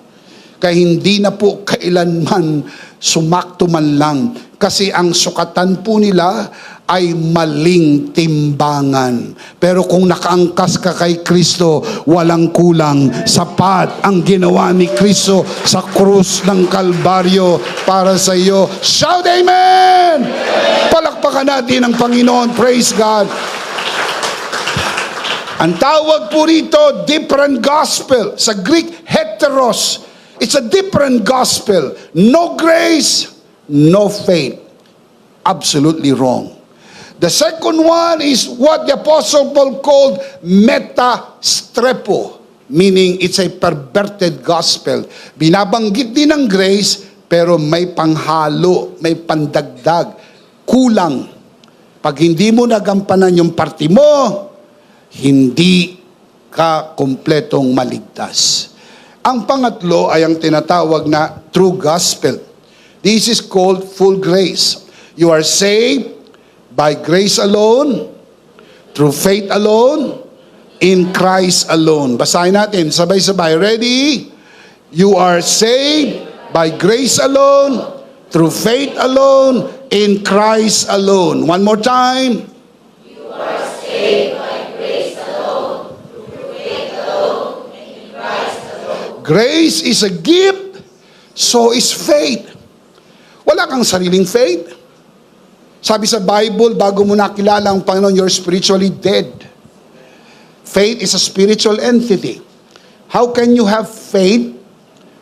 Kaya hindi na po kailanman sumakto man lang. Kasi ang sukatan po nila ay maling timbangan. Pero kung nakaangkas ka kay Kristo, walang kulang. Sapat ang ginawa ni Kristo sa krus ng Kalbaryo para sa iyo. Shout amen! Palakpakan natin ang Panginoon. Praise God. Ang tawag po rito, different gospel. Sa Greek, heteros. It's a different gospel. No grace, no faith. Absolutely wrong. The second one is what the Apostle Paul called metastrepo, meaning it's a perverted gospel. Binabanggit din ng grace, pero may panghalo, may pandagdag, kulang. Pag hindi mo nagampanan yung parti mo, hindi ka kumpletong maligtas. Ang pangatlo ay ang tinatawag na true gospel. This is called full grace. You are saved by grace alone, through faith alone, in Christ alone. Basahin natin, sabay-sabay. Ready? You are saved by grace alone, through faith alone, in Christ alone. One more time. You are saved by grace alone, through faith alone, in Christ alone. Grace is a gift, so is faith. Wala kang sariling faith. Sabi sa Bible, bago mo nakilala ang Panginoon, you're spiritually dead. Faith is a spiritual entity. How can you have faith,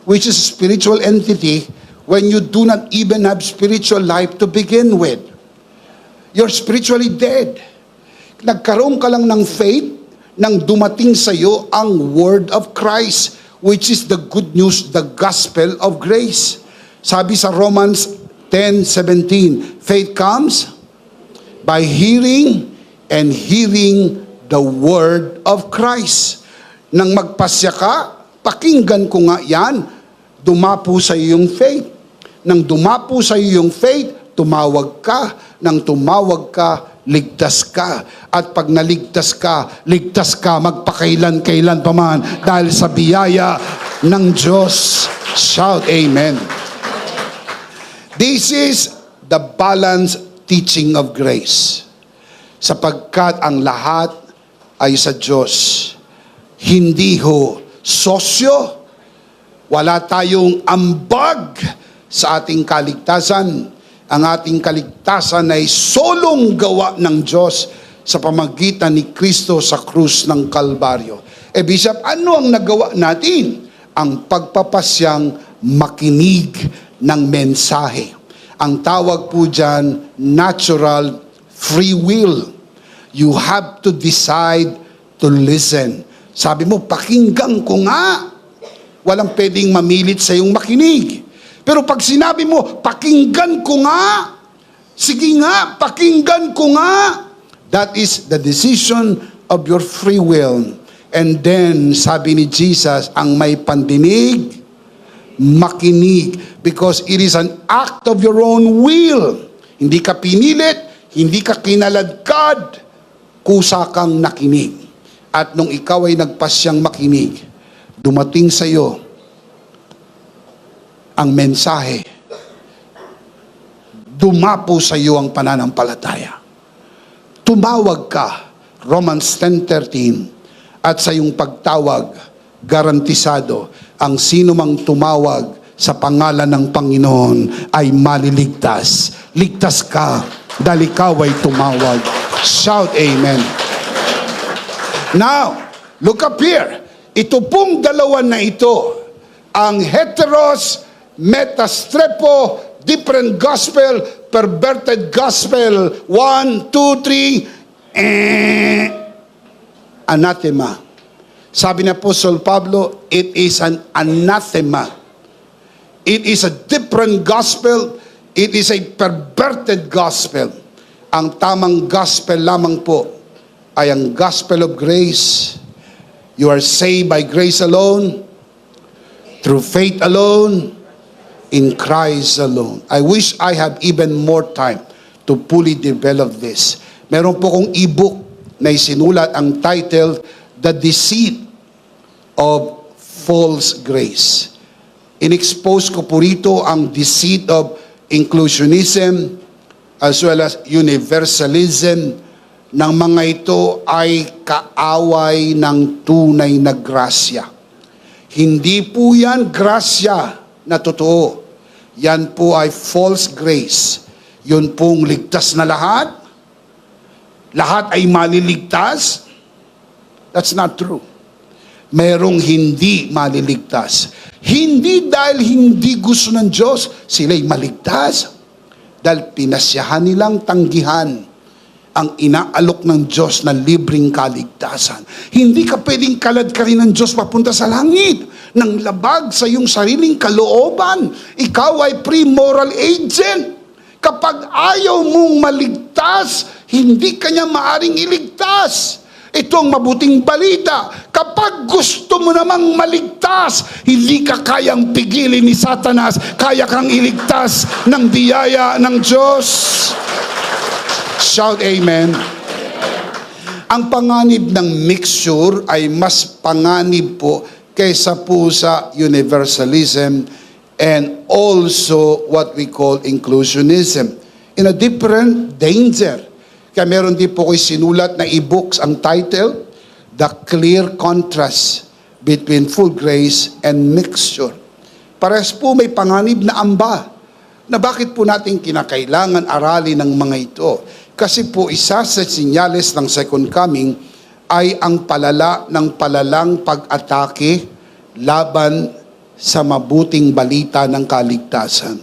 which is a spiritual entity, when you do not even have spiritual life to begin with? You're spiritually dead. Nagkaroon ka lang ng faith nang dumating sa iyo ang word of Christ, which is the good news, the gospel of grace. Sabi sa Romans 10:17, faith comes by hearing, and hearing the word of Christ. Nang magpasya ka, pakinggan ko nga yan, dumapo sa iyo yung faith. Nang dumapo sa iyo yung faith, tumawag ka. Nang tumawag ka, ligtas ka. At pag naligtas ka, ligtas ka magpakailan-kailan pa man dahil sa biyaya ng Diyos. Shout amen. This is the balanced teaching of grace. Sapagkat ang lahat ay sa Diyos. Hindi ho sosyo. Wala tayong ambag sa ating kaligtasan. Ang ating kaligtasan ay solong gawa ng Diyos sa pamagitan ni Kristo sa krus ng Kalbaryo. Bishop, ano ang nagawa natin? Ang pagpapasyang makinig ng mensahe. Ang tawag po dyan, natural free will. You have to decide to listen. Sabi mo, pakinggan ko nga. Walang pwedeng mamilit sa iyong makinig. Pero pag sinabi mo, pakinggan ko nga, sige nga, pakinggan ko nga, that is the decision of your free will. And then, sabi ni Jesus, ang may pandinig, makinig. Because it is an act of your own will. Hindi ka pinilit, hindi ka kinaladkad, kusa kang nakinig. At nung ikaw ay nagpasyang makinig, dumating sa iyo ang mensahe, dumapo sa iyo ang pananampalataya. Tumawag ka, Romans 10:13, at sa iyong pagtawag, garantisado, ang sino mang tumawag sa pangalan ng Panginoon ay maliligtas. Ligtas ka dahil ikaw ay tumawag. Shout amen. Now, look up here. Ito pong dalawa na ito, ang heteros, metastrepo, different gospel, perverted gospel, 1, 2, 3, anathema. Sabi ni Apostle Pablo, it is an anathema. It is a different gospel. It is a perverted gospel. Ang tamang gospel lamang po ay ang gospel of grace. You are saved by grace alone, through faith alone, in Christ alone. I wish I had even more time to fully develop this. Meron po kong ebook na isinulat, ang title, The Deceit of False Grace. In-expose ko po rito ang deceit of inclusionism as well as universalism, ng mga ito ay kaaway ng tunay na grasya. Hindi po yan grasya na totoo. Yan po ay false grace. Yun pong ligtas na lahat. Lahat ay maliligtas. That's not true. Merong hindi maliligtas. Hindi dahil hindi gusto ng Diyos, sila'y maligtas. Dahil pinasyahan nilang tanggihan ang inaalok ng Diyos na libreng kaligtasan. Hindi ka pwedeng kalad ka rin ng Diyos papunta sa langit nang labag sa iyong sariling kalooban. Ikaw ay pre-moral agent. Kapag ayaw mong maligtas, hindi ka niya maaring iligtas. Ito ang mabuting balita. Kapag gusto mo namang maligtas, hindi ka kayang pigilin ni Satanas. Kaya kang iligtas ng biyaya ng Diyos. Shout amen. Ang panganib ng mixture ay mas panganib po kaysa po sa universalism and also what we call inclusionism. In a different danger. Kaya meron din po ko'y sinulat na e-books, ang title, The Clear Contrast Between Full Grace and Mixture. Parehas po may panganib na amba na bakit po natin kinakailangan aralin ng mga ito. Kasi po isa sa sinyales ng second coming ay ang palala ng palalang pag-atake laban sa mabuting balita ng kaligtasan.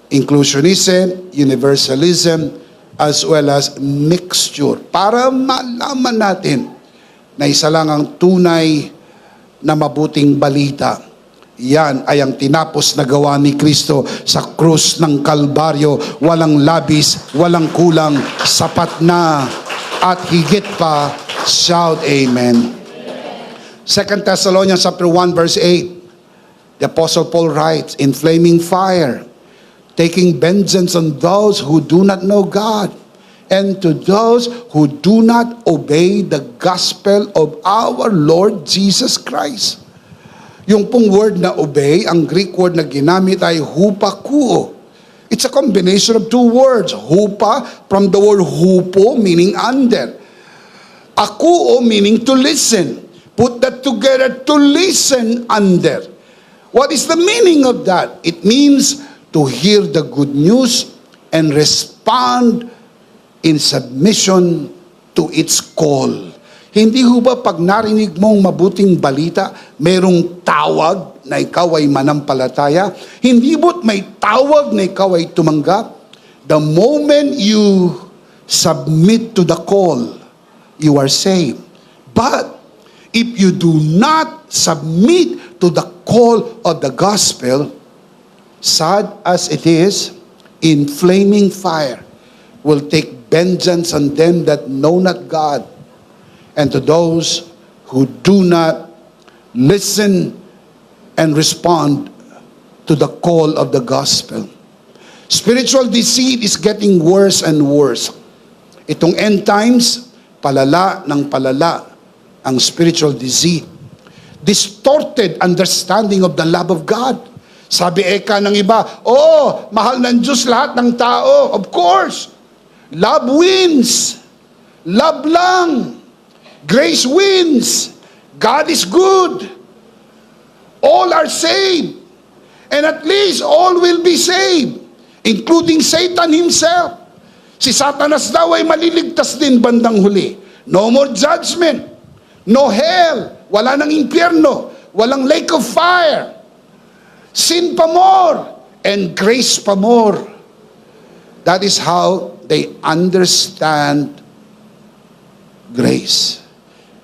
Inclusionism, universalism, as well as mixture. Para malaman natin na isa lang ang tunay na mabuting balita. Yan ay ang tinapos na gawa ni Kristo sa krus ng Kalbaryo. Walang labis, walang kulang, sapat na at higit pa. Shout Amen. 2 Thessalonians chapter 1 verse 8. The Apostle Paul writes, in flaming fire, taking vengeance on those who do not know God, and to those who do not obey the gospel of our Lord Jesus Christ. Yung pong word na obey, ang Greek word na ginamit ay hupakuo. It's a combination of two words. Hupa, from the word hupo, meaning under. Akuo, meaning to listen. Put that together, to listen under. What is the meaning of that? It means to hear the good news and respond in submission to its call. Hindi ho ba pag narinig mong mabuting balita, merong tawag na ikaw ay manampalataya? Hindi ba't may tawag na ikaw ay tumanggap? The moment you submit to the call, you are saved. But if you do not submit to the call of the gospel, sad as it is, in flaming fire will take vengeance on them that know not God, and to those who do not listen and respond to the call of the gospel. Spiritual deceit is getting worse and worse. Itong end times, palala ng palala ang spiritual deceit. Distorted understanding of the love of God. Sabi eka ng iba, oh, mahal ng Diyos lahat ng tao. Of course, love wins. Love lang. Grace wins. God is good. All are saved. And at least all will be saved, including Satan himself. Si Satanas daw ay maliligtas din bandang huli. No more judgment. No hell. Wala nang impyerno. Walang lake of fire. Sin pa more. And grace pa more. That is how they understand grace.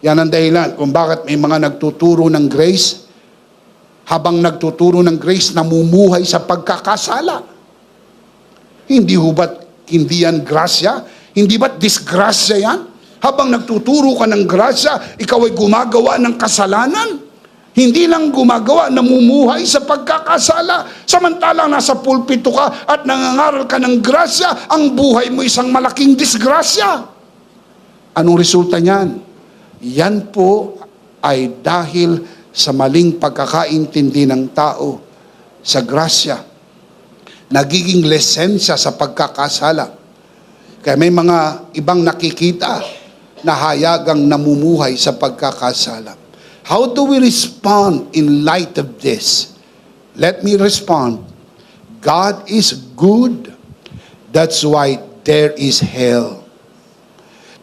Yan ang dahilan kung bakit may mga nagtuturo ng grace, habang nagtuturo ng grace, namumuhay sa pagkakasala. Hindi ho ba't hindi yan grasya? Hindi ba't disgrasya yan? Habang nagtuturo ka ng grasya, ikaw ay gumagawa ng kasalanan? Hindi lang gumagawa, namumuhay sa pagkakasala. Samantalang nasa pulpito ka at nangangaral ka ng grasya, ang buhay mo isang malaking disgrasya. Anong resulta niyan? Yan po ay dahil sa maling pagkakaintindi ng tao sa grasya. Nagiging lesensya sa pagkakasala. Kaya may mga ibang nakikita na hayagang namumuhay sa pagkakasala. How do we respond in light of this? Let me respond. God is good. That's why there is hell.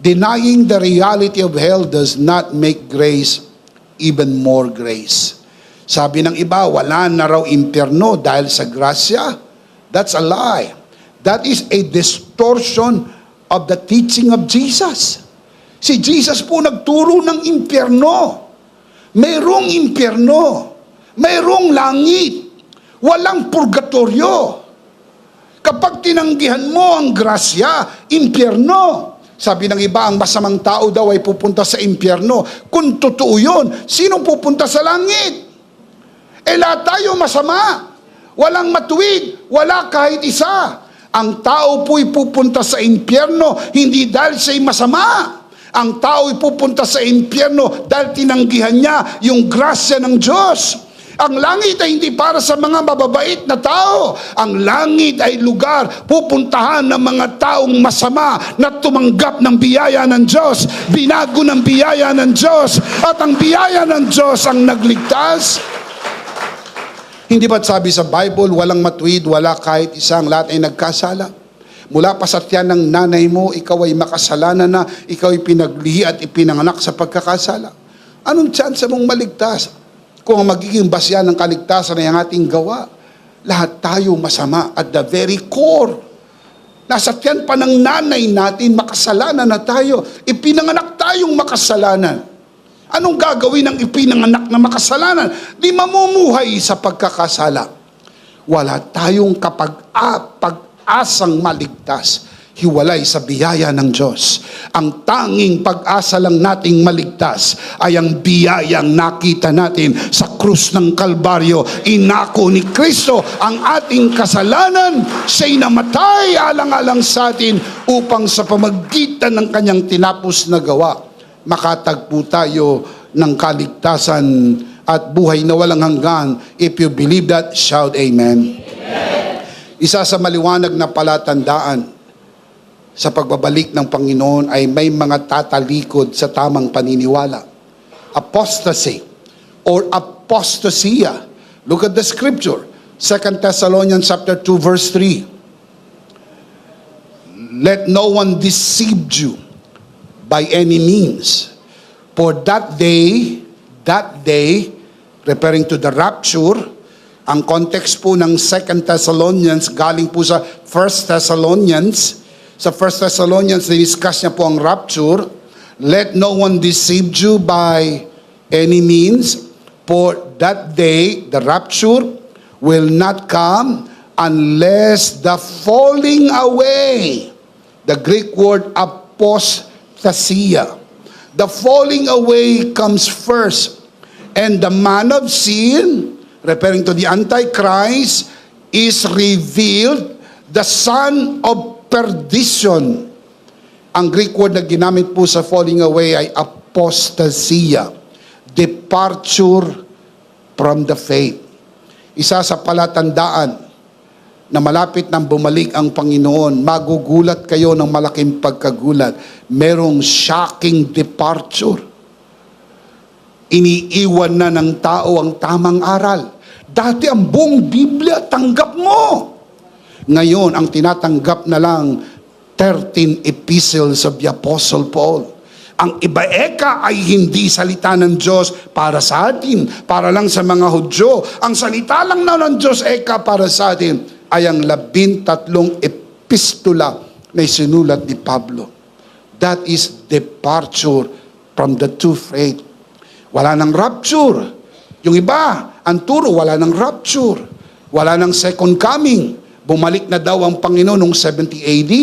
Denying the reality of hell does not make grace even more grace. Sabi ng iba, wala na raw impyerno dahil sa grasya. That's a lie. That is a distortion of the teaching of Jesus. Si Jesus po nagturo ng impyerno. Mayroong impyerno. Mayroong langit. Walang purgatoryo. Kapag tinanggihan mo ang grasya, impyerno. Sabi ng iba, ang masamang tao daw ay pupunta sa impyerno. Kung totoo yun, sinong pupunta sa langit? Lahat tayo masama. Walang matuwid. Wala kahit isa. Ang tao po'y pupunta sa impyerno, hindi dahil siya'y masama. Ang tao ay pupunta sa impyerno dahil tinanggihan niya yung grasya ng Diyos. Ang langit ay hindi para sa mga mababait na tao. Ang langit ay lugar pupuntahan ng mga taong masama na tumanggap ng biyaya ng Diyos, binago ng biyaya ng Diyos, at ang biyaya ng Diyos ang nagligtas. Hindi ba't sabi sa Bible, walang matuwid, wala kahit isang, lahat ay nagkasala? Mula pa sa tiyan ng nanay mo, ikaw ay makasalanan na, ikaw ay pinaglihi at ipinanganak sa pagkakasala. Anong tsansa mong maligtas? Kung ang magiging basya ng kaligtasan ay ang ating gawa, lahat tayo masama at the very core. Nasa tiyan pa ng nanay natin, makasalanan na tayo. Ipinanganak tayong makasalanan. Anong gagawin ng ipinanganak na makasalanan? Di mamumuhay sa pagkakasala. Wala tayong pag-asang maligtas. Hiwalay sa biyaya ng Diyos. Ang tanging pag-asa lang nating maligtas ay ang biyayang nakita natin sa krus ng Kalbaryo. Inako ni Kristo ang ating kasalanan. Siya'y namatay alang-alang sa atin upang sa pamagitan ng kanyang tinapos na gawa, makatagpo tayo ng kaligtasan at buhay na walang hanggan. If you believe that, shout amen. Amen. Isa sa maliwanag na palatandaan sa pagbabalik ng Panginoon ay may mga tatalikod sa tamang paniniwala. Apostasy or apostasia. Look at the scripture. 2 Thessalonians chapter 2 verse 3. Let no one deceive you by any means. For that day, referring to the rapture, ang context po ng 2 Thessalonians, galing po sa 1 Thessalonians. Sa 1 Thessalonians, discuss niya po ang rapture. Let no one deceive you by any means, for that day, the rapture, will not come unless the falling away, the Greek word apostasia. The falling away comes first, and the man of sin, referring to the Antichrist, is revealed, the son of perdition. Ang Greek word na ginamit po sa falling away ay apostasia, departure from the faith. Isa sa palatandaan na malapit nang bumalik ang Panginoon, magugulat kayo ng malaking pagkagulat. Merong shocking departure. Iniiwan na ng tao ang tamang aral. Dati ang buong Biblia tanggap mo. Ngayon, ang tinatanggap na lang 13 epistles of the Apostle Paul. Ang iba ay hindi salita ng Diyos para sa atin, para lang sa mga Hudyo. Ang salita lang na ng Diyos para sa atin ay ang 13 epistola na sinulat ni Pablo. That is departure from the true faith. Wala nang rapture. Yung iba, ang turo, wala nang rapture. Wala nang second coming. Bumalik na daw ang Panginoon noong 70 AD.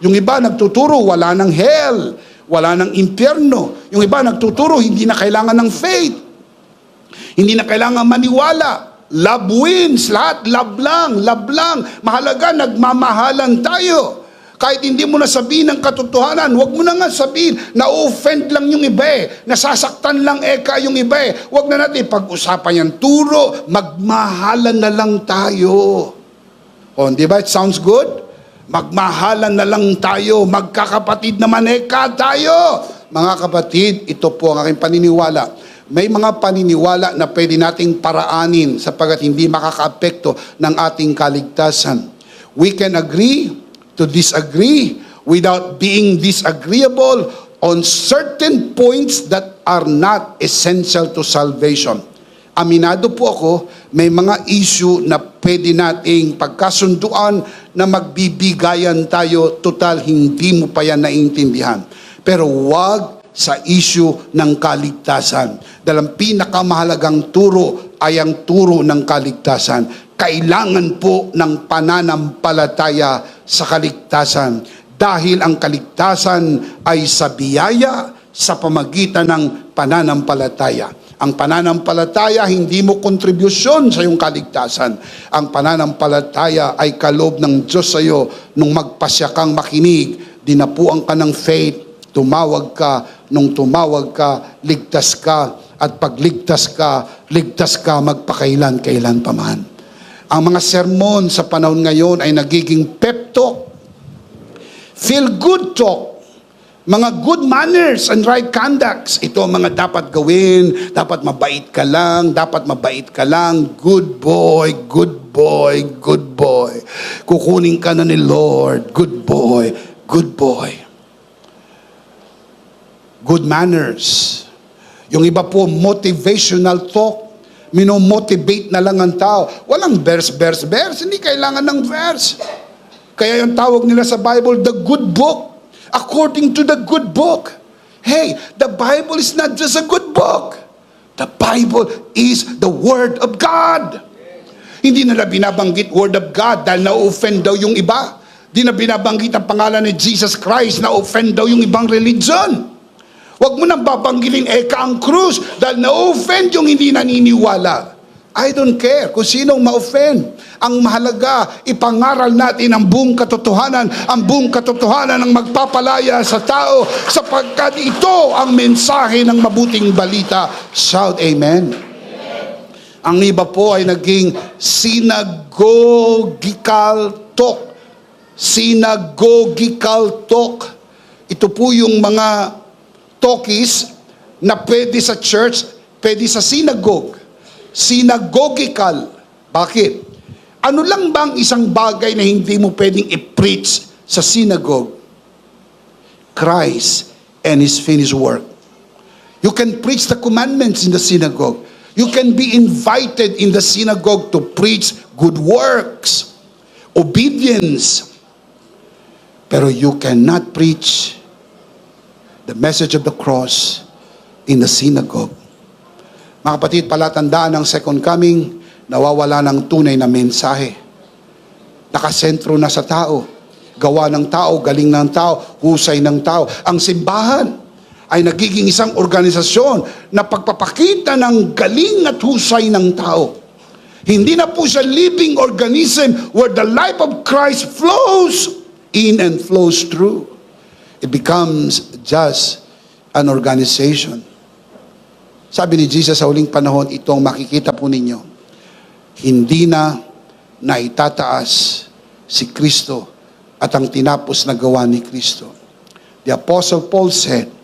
Yung iba nagtuturo, wala ng hell, wala ng impyerno. Yung iba nagtuturo, hindi na kailangan ng faith. Hindi na kailangan maniwala. Love wins, lahat love lang, love lang. Mahalaga, nagmamahalan tayo. Kahit hindi mo na sabihin ang katotohanan, huwag mo na nga sabihin, na-offend lang yung iba nasasaktan lang yung iba Huwag na natin pag-usapan yan. Turo, magmahalan na lang tayo. O, di ba? It sounds good? Magmahalan na lang tayo. Magkakapatid naman tayo. Mga kapatid, ito po ang aking paniniwala. May mga paniniwala na pwede nating paraanin sapagkat hindi makakaapekto ng ating kaligtasan. We can agree to disagree without being disagreeable on certain points that are not essential to salvation. Aminado po ako, may mga issue na pwede nating pagkasunduan na magbibigayan tayo, total hindi mo pa yan naiintindihan. Pero wag sa issue ng kaligtasan. Dahil ang pinakamahalagang turo ay ang turo ng kaligtasan. Kailangan po ng pananampalataya sa kaligtasan. Dahil ang kaligtasan ay sa biyaya sa pamagitan ng pananampalataya. Ang pananampalataya, hindi mo kontribusyon sa iyong kaligtasan. Ang pananampalataya ay kaloob ng Diyos sa iyo. Nung magpasya kang makinig, dinapuan ka ng faith, tumawag ka. Nung tumawag ka, ligtas ka. At pag ligtas ka magpakailan-kailan pa man. Ang mga sermon sa panahon ngayon ay nagiging pep talk, feel good talk, mga good manners and right conducts. Ito ang mga dapat gawin. Dapat mabait ka lang. Good boy, good boy, good boy. Kukunin ka na ni Lord. Good boy, good boy. Good manners. Yung iba po, motivational talk. Minomotivate na lang ang tao. Walang verse. Hindi kailangan ng verse. Kaya yung tawag nila sa Bible, the good book. According to the good book. Hey, the Bible is not just a good book. The Bible is the Word of God. Hindi nila binabanggit Word of God dahil na-offend daw yung iba. Hindi na binabanggit ang pangalan ni Jesus Christ, na-offend daw yung ibang religion. Huwag mo nang babanggitin ang krus dahil na-offend yung hindi naniniwala. I don't care kung sinong ma-offend. Ang mahalaga, ipangaral natin ang buong katotohanan. Ang buong katotohanan ang magpapalaya sa tao sapagkat ito ang mensahe ng mabuting balita. Shout amen. Ang iba po ay naging synagogical talk. Synagogical talk. Ito po yung mga talkies na pwede sa church, pwede sa synagogue. Synagogical. Bakit? Ano lang bang isang bagay na hindi mo pwedeng i-preach sa synagogue? Christ and His finished work. You can preach the commandments in the synagogue. You can be invited in the synagogue to preach good works, obedience. Pero you cannot preach the message of the cross in the synagogue. Mga kapatid, palatandaan ng second coming, nawawala ng tunay na mensahe. Nakasentro na sa tao. Gawa ng tao, galing ng tao, husay ng tao. Ang simbahan ay nagiging isang organisasyon na pagpapakita ng galing at husay ng tao. Hindi na po siya living organism where the life of Christ flows in and flows through. It becomes just an organization. Sabi ni Jesus sa huling panahon, itong makikita po ninyo, hindi na naitataas si Kristo at ang tinapos na gawa ni Kristo. The Apostle Paul said,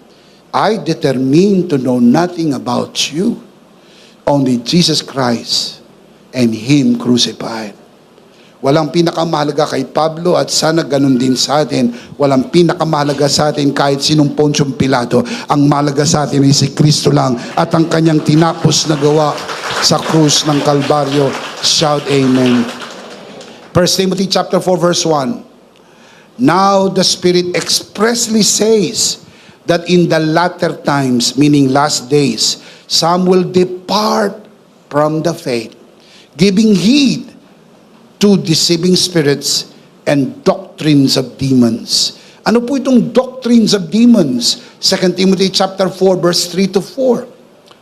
I determined to know nothing about you, only Jesus Christ and Him crucified. Walang pinakamahalaga kay Pablo at sana ganun din sa atin. Walang pinakamahalaga sa atin kahit sinong Ponsyong Pilato. Ang mahalaga sa atin ay si Kristo lang at ang kanyang tinapos na gawa sa krus ng Kalbaryo. Shout amen. 1 Timothy chapter 4 verse 1. Now the Spirit expressly says that in the latter times, meaning last days, some will depart from the faith, giving heed to deceiving spirits and doctrines of demons. Ano po itong doctrines of demons? 2 Timothy chapter 4 verse 3 to 4.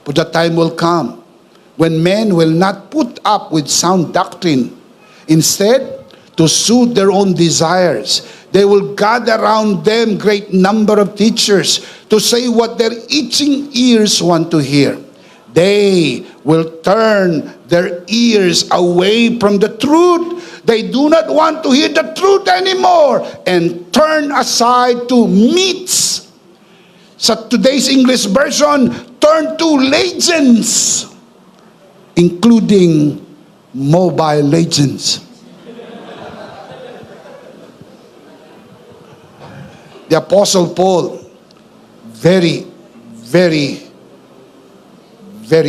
For the time will come when men will not put up with sound doctrine. Instead, to suit their own desires, they will gather around them great number of teachers to say what their itching ears want to hear. They will turn their ears away from the truth. They do not want to hear the truth anymore and turn aside to myths. Sa today's English version, turn to legends, including Mobile Legends. The Apostle Paul, very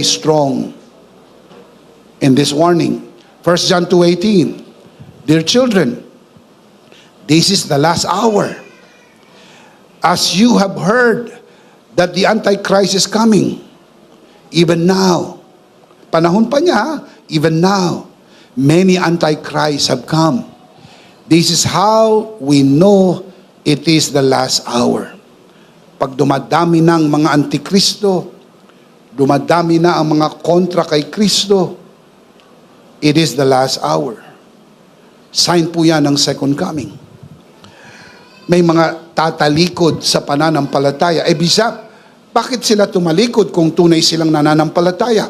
strong in this warning. 1 John 2:18. Dear children, this is the last hour. As you have heard that the Antichrist is coming, even now, panahon pa niya, even now, many Antichrists have come. This is how we know it is the last hour. Pag dumadami ng mga Antikristo, dumadami na ang mga kontra kay Kristo, it is the last hour. Sign po yan ng second coming. May mga tatalikod sa pananampalataya. Bisa, bakit sila tumalikod kung tunay silang nananampalataya?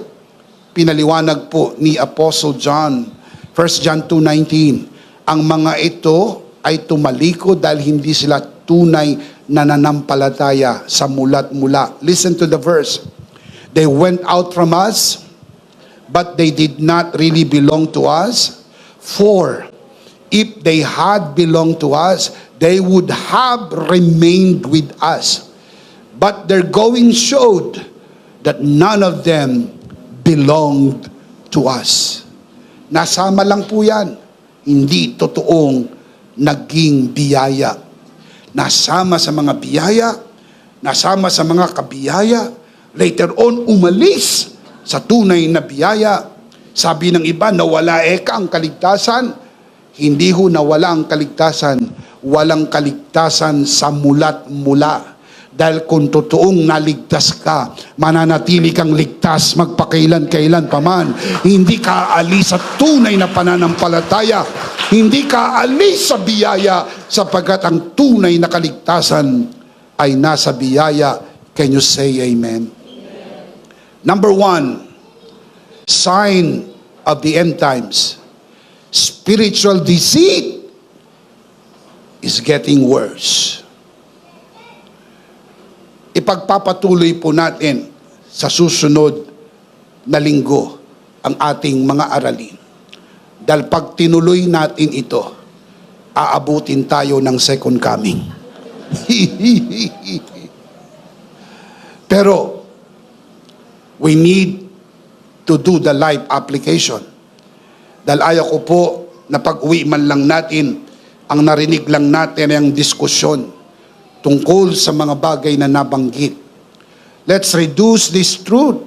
Pinaliwanag po ni Apostle John, 1 John 2:19. Ang mga ito ay tumalikod dahil hindi sila tunay nananampalataya sa mulat mula. Listen to the verse. They went out from us, but they did not really belong to us. For if they had belonged to us, they would have remained with us. But their going showed that none of them belonged to us. Nasama lang po yan. Hindi totoong naging biyaya. Nasama sa mga biyaya, nasama sa mga kabiyaya. Later on, umalis sa tunay na biyaya. Sabi ng iba, nawala ang kaligtasan. Hindi ho nawala ang kaligtasan. Walang kaligtasan sa mula't mula. Dahil kung totoong naligtas ka, mananatili kang ligtas magpakailan-kailan pa man. Hindi ka aalis sa tunay na pananampalataya. Hindi ka aalis sa biyaya sapagkat ang tunay na kaligtasan ay nasa biyaya. Can you say amen? Number 1, sign of the end times. Spiritual deceit is getting worse. Ipagpapatuloy po natin sa susunod na linggo ang ating mga aralin. Dahil pag tinuloy natin ito, aabutin tayo ng second coming. Pero, we need to do the live application. Dahil ayaw ko po na pag-uwi man lang natin, ang narinig lang natin ay ang diskusyon tungkol sa mga bagay na nabanggit. Let's reduce this truth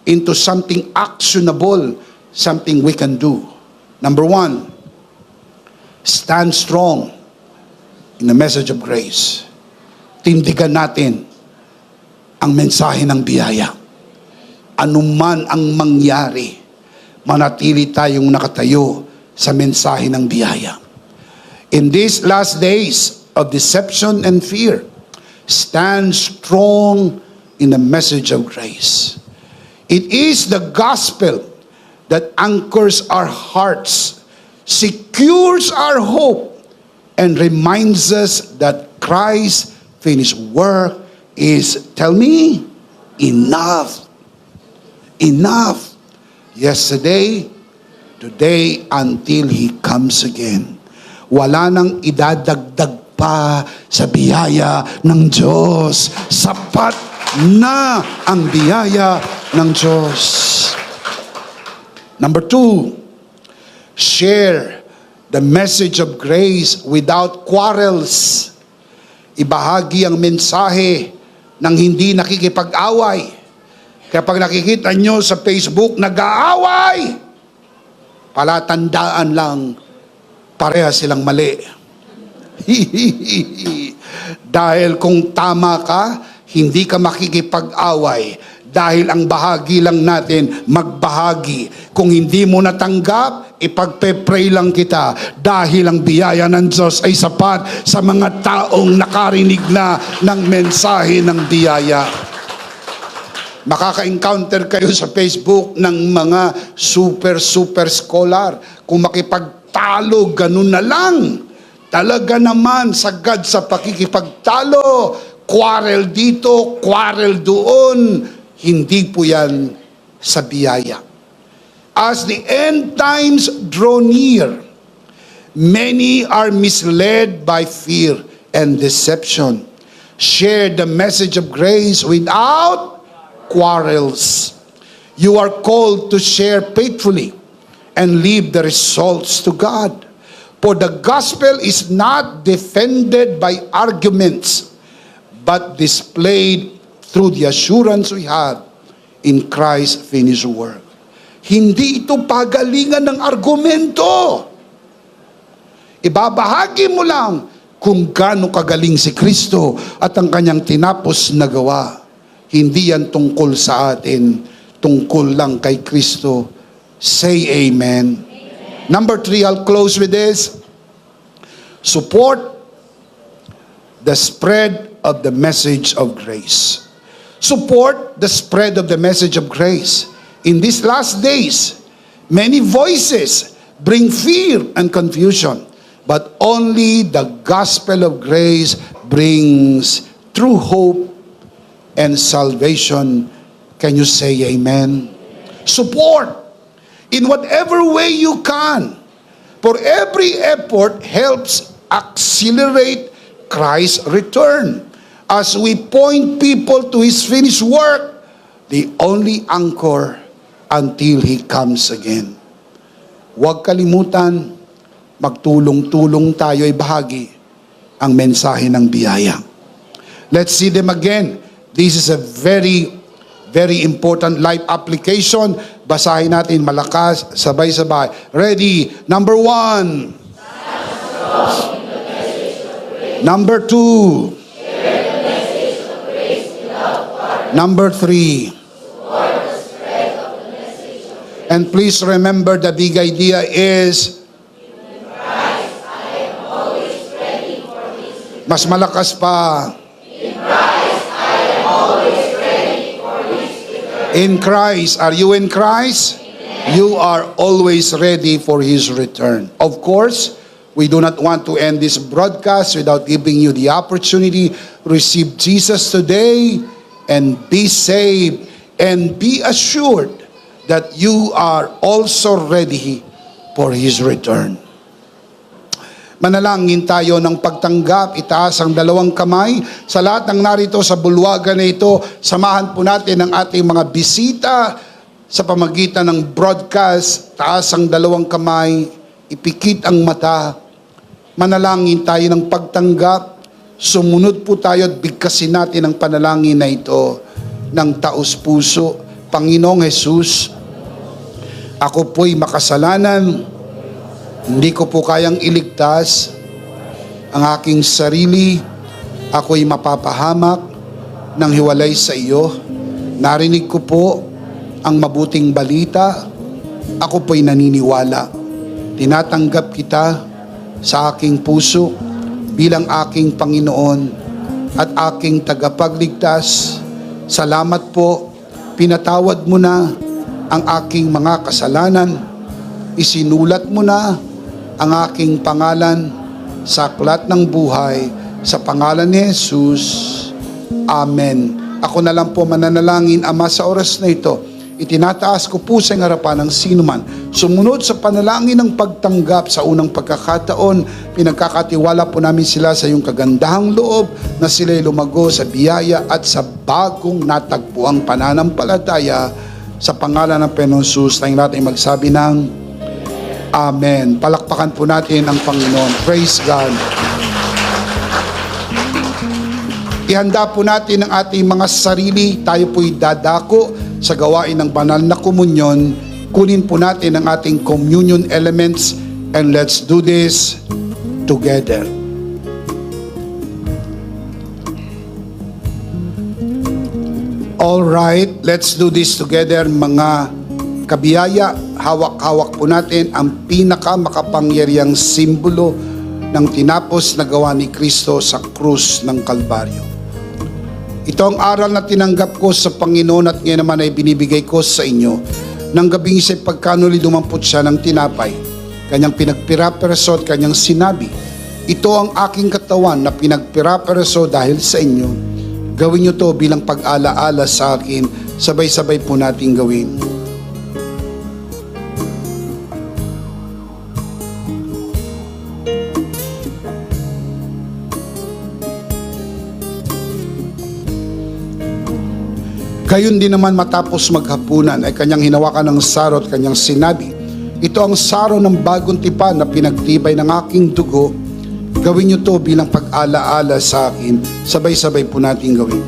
into something actionable, something we can do. Number 1, stand strong in the message of grace. Tindigan natin ang mensahe ng biyaya. Anuman ang mangyari, manatili tayong nakatayo sa mensahe ng biyaya. In these last days of deception and fear, stand strong in the message of grace. It is the gospel that anchors our hearts, secures our hope, and reminds us that Christ's finished work is, tell me, enough. Enough. Yesterday, today, until He comes again. Wala nang idadagdag pa sa biyaya ng Diyos. Sapat na ang biyaya ng Diyos. Number 2, share the message of grace without quarrels. Ibahagi ang mensahe ng hindi nakikipag-away. Kaya pag nakikita nyo sa Facebook, nag-aaway, palatandaan lang, pareha silang mali. Dahil kung tama ka, hindi ka makikipag-away. Dahil ang bahagi lang natin, magbahagi. Kung hindi mo natanggap, ipagpe-pray lang kita. Dahil ang biyaya ng Diyos ay sapat sa mga taong nakarinig na ng mensahe ng biyaya. Makaka-encounter kayo sa Facebook ng mga super scholar. Kung makipagtalo, ganun na lang. Talaga naman, sagad sa pakikipagtalo, quarrel dito, quarrel doon. Hindi po yan sa biyaya. As the end times draw near, many are misled by fear and deception. Share the message of grace without quarrels. You are called to share faithfully and leave the results to God. For the gospel is not defended by arguments, but displayed through the assurance we have in Christ's finished work. Hindi ito pagalingan ng argumento. Ibabahagi mo lang kung gaano kagaling si Kristo at ang kanyang tinapos na gawa. Hindi yan tungkol sa atin, tungkol lang kay Kristo. Say amen. Number 3, I'll close with this. Support the spread of the message of grace. Support the spread of the message of grace. In these last days, many voices bring fear and confusion, but only the gospel of grace brings true hope and salvation. Can you say amen? Support in whatever way you can. For every effort helps accelerate Christ's return. As we point people to His finished work, the only anchor until He comes again. Huwag kalimutan, magtulong-tulong tayo ibahagi ang mensahe ng biyaya. Let's see them again. This is a very, very important life application. Basahin natin malakas, sabay-sabay. Ready? Number 1. Number 2. Number 3. And please remember, the big idea is, mas malakas pa. In Christ. Are you in Christ? You are always ready for His return. Of course, we do not want to end this broadcast without giving you the opportunity to receive Jesus today and be saved and be assured that you are also ready for His return. Manalangin tayo ng pagtanggap, itaas ang dalawang kamay. Sa lahat ng narito sa bulwagan na ito, samahan po natin ang ating mga bisita sa pamagitan ng broadcast. Taas ang dalawang kamay, ipikit ang mata. Manalangin tayo ng pagtanggap. Sumunod po tayo at bigkasin natin ang panalangin na ito ng taos puso. Panginoong Jesus, ako po'y makasalanan. Hindi ko po kayang iligtas ang aking sarili. Ako'y mapapahamak ng hiwalay sa iyo. Narinig ko po ang mabuting balita. Ako po'y naniniwala. Tinatanggap kita sa aking puso bilang aking Panginoon at aking tagapagligtas. Salamat po, pinatawad mo na ang aking mga kasalanan. Isinulat mo na ang aking pangalan sa aklat ng buhay sa pangalan ni Jesus. Amen. Ako na lang po mananalangin, Ama, sa oras na ito. Itinataas ko po sa harapan ng sinuman sumunod sa panalangin ng pagtanggap sa unang pagkakataon. Pinagkakatiwala po namin sila sa iyong kagandahang loob na sila'y lumago sa biyaya at sa bagong natagpuang pananampalataya sa pangalan ng Panginoon Jesus. Tayong natin magsabi ng Amen. Palakpakan po natin ang Panginoon. Praise God. Ihanda po natin ang ating mga sarili. Tayo po'y dadako sa gawain ng banal na komunyon. Kunin po natin ang ating communion elements and let's do this together. All right, let's do this together, mga kabiyaya. Hawak-hawak po natin ang pinakamakapangyarihang simbolo ng tinapos na gawa ni Kristo sa krus ng Kalbaryo. Ito ang aral na tinanggap ko sa Panginoon at ngayon naman ay binibigay ko sa inyo. Nang gabing isa'y pagkanuli dumampot siya ng tinapay, kanyang pinagpira-peraso at kanyang sinabi, ito ang aking katawan na pinagpira-peraso dahil sa inyo. Gawin niyo to bilang pag-alaala sa akin. Sabay-sabay po natin gawin. Gayon din naman matapos maghapunan ay kanyang hinawakan ng saro at kanyang sinabi, ito ang saro ng bagong tipan na pinagtibay ng aking dugo. Gawin niyo to bilang pag-alaala sa akin. Sabay-sabay po natin gawin.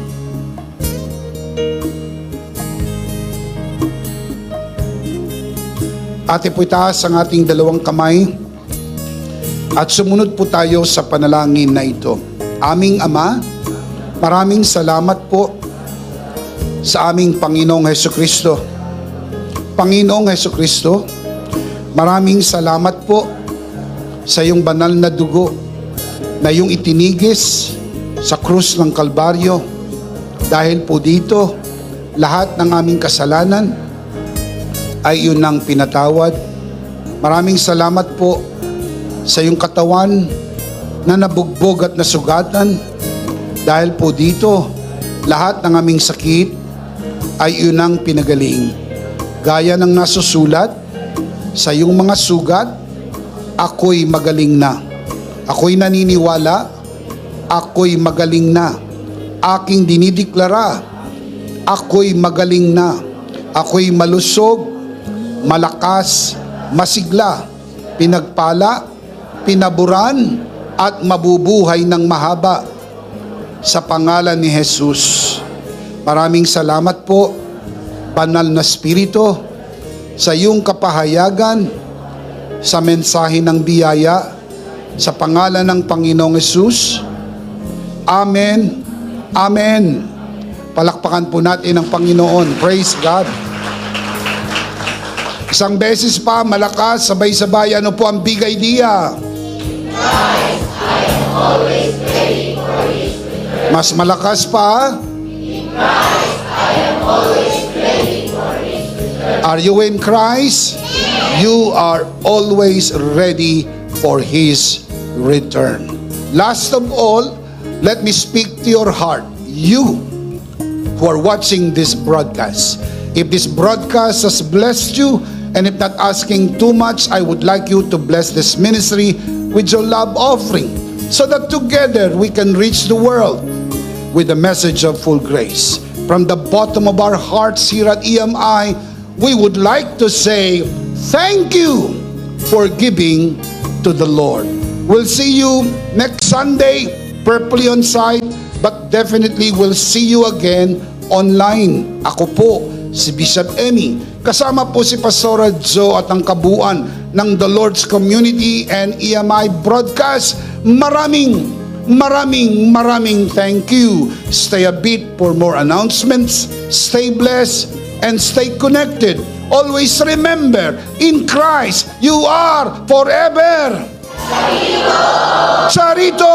Ate po itaas ang ating dalawang kamay at sumunod po tayo sa panalangin na ito. Aming Ama, maraming salamat po sa aming Panginoong Hesukristo. Panginoong Hesukristo, maraming salamat po sa iyong banal na dugo na iyong itinigis sa krus ng Kalbaryo. Dahil po dito, lahat ng aming kasalanan ay iyong nang pinatawad. Maraming salamat po sa iyong katawan na nabugbog at nasugatan. Dahil po dito, lahat ng aming sakit ay iyong nang pinagaling. Gaya ng nasusulat sa iyong mga sugat, ako'y magaling na. Ako'y naniniwala, ako'y magaling na. Aking dinideklara, ako'y magaling na. Ako'y malusog, malakas, masigla, pinagpala, pinaburan, at mabubuhay ng mahaba. sa pangalan ni Jesus. Maraming salamat po, Banal na Espiritu, sa iyong kapahayagan, sa mensahe ng biyaya, sa pangalan ng Panginoong Jesus. Amen. Amen. Palakpakan po natin ang Panginoon. Praise God. Isang beses pa, malakas, sabay-sabay, ano po ang big idea? Christ, I am always ready for His return. Mas malakas pa. In Christ, I am always ready for His return. Are you in Christ? You are always ready for His return. Last of all, let me speak to your heart. You who are watching this broadcast. If this broadcast has blessed you, and if not asking too much, I would like you to bless this ministry with your love offering, so that together we can reach the world with the message of full grace. From the bottom of our hearts here at EMI, we would like to say thank you for giving to the Lord. We'll see you next Sunday, purposely on site, but definitely we'll see you again online. Ako po, si Bishop Emmy. Kasama po si Pastora Joe at ang kabuuan ng The Lord's Community and EMI Broadcast. Maraming thank you. Stay a bit for more announcements. Stay blessed and stay connected. Always remember, in Christ, you are forever. Charito!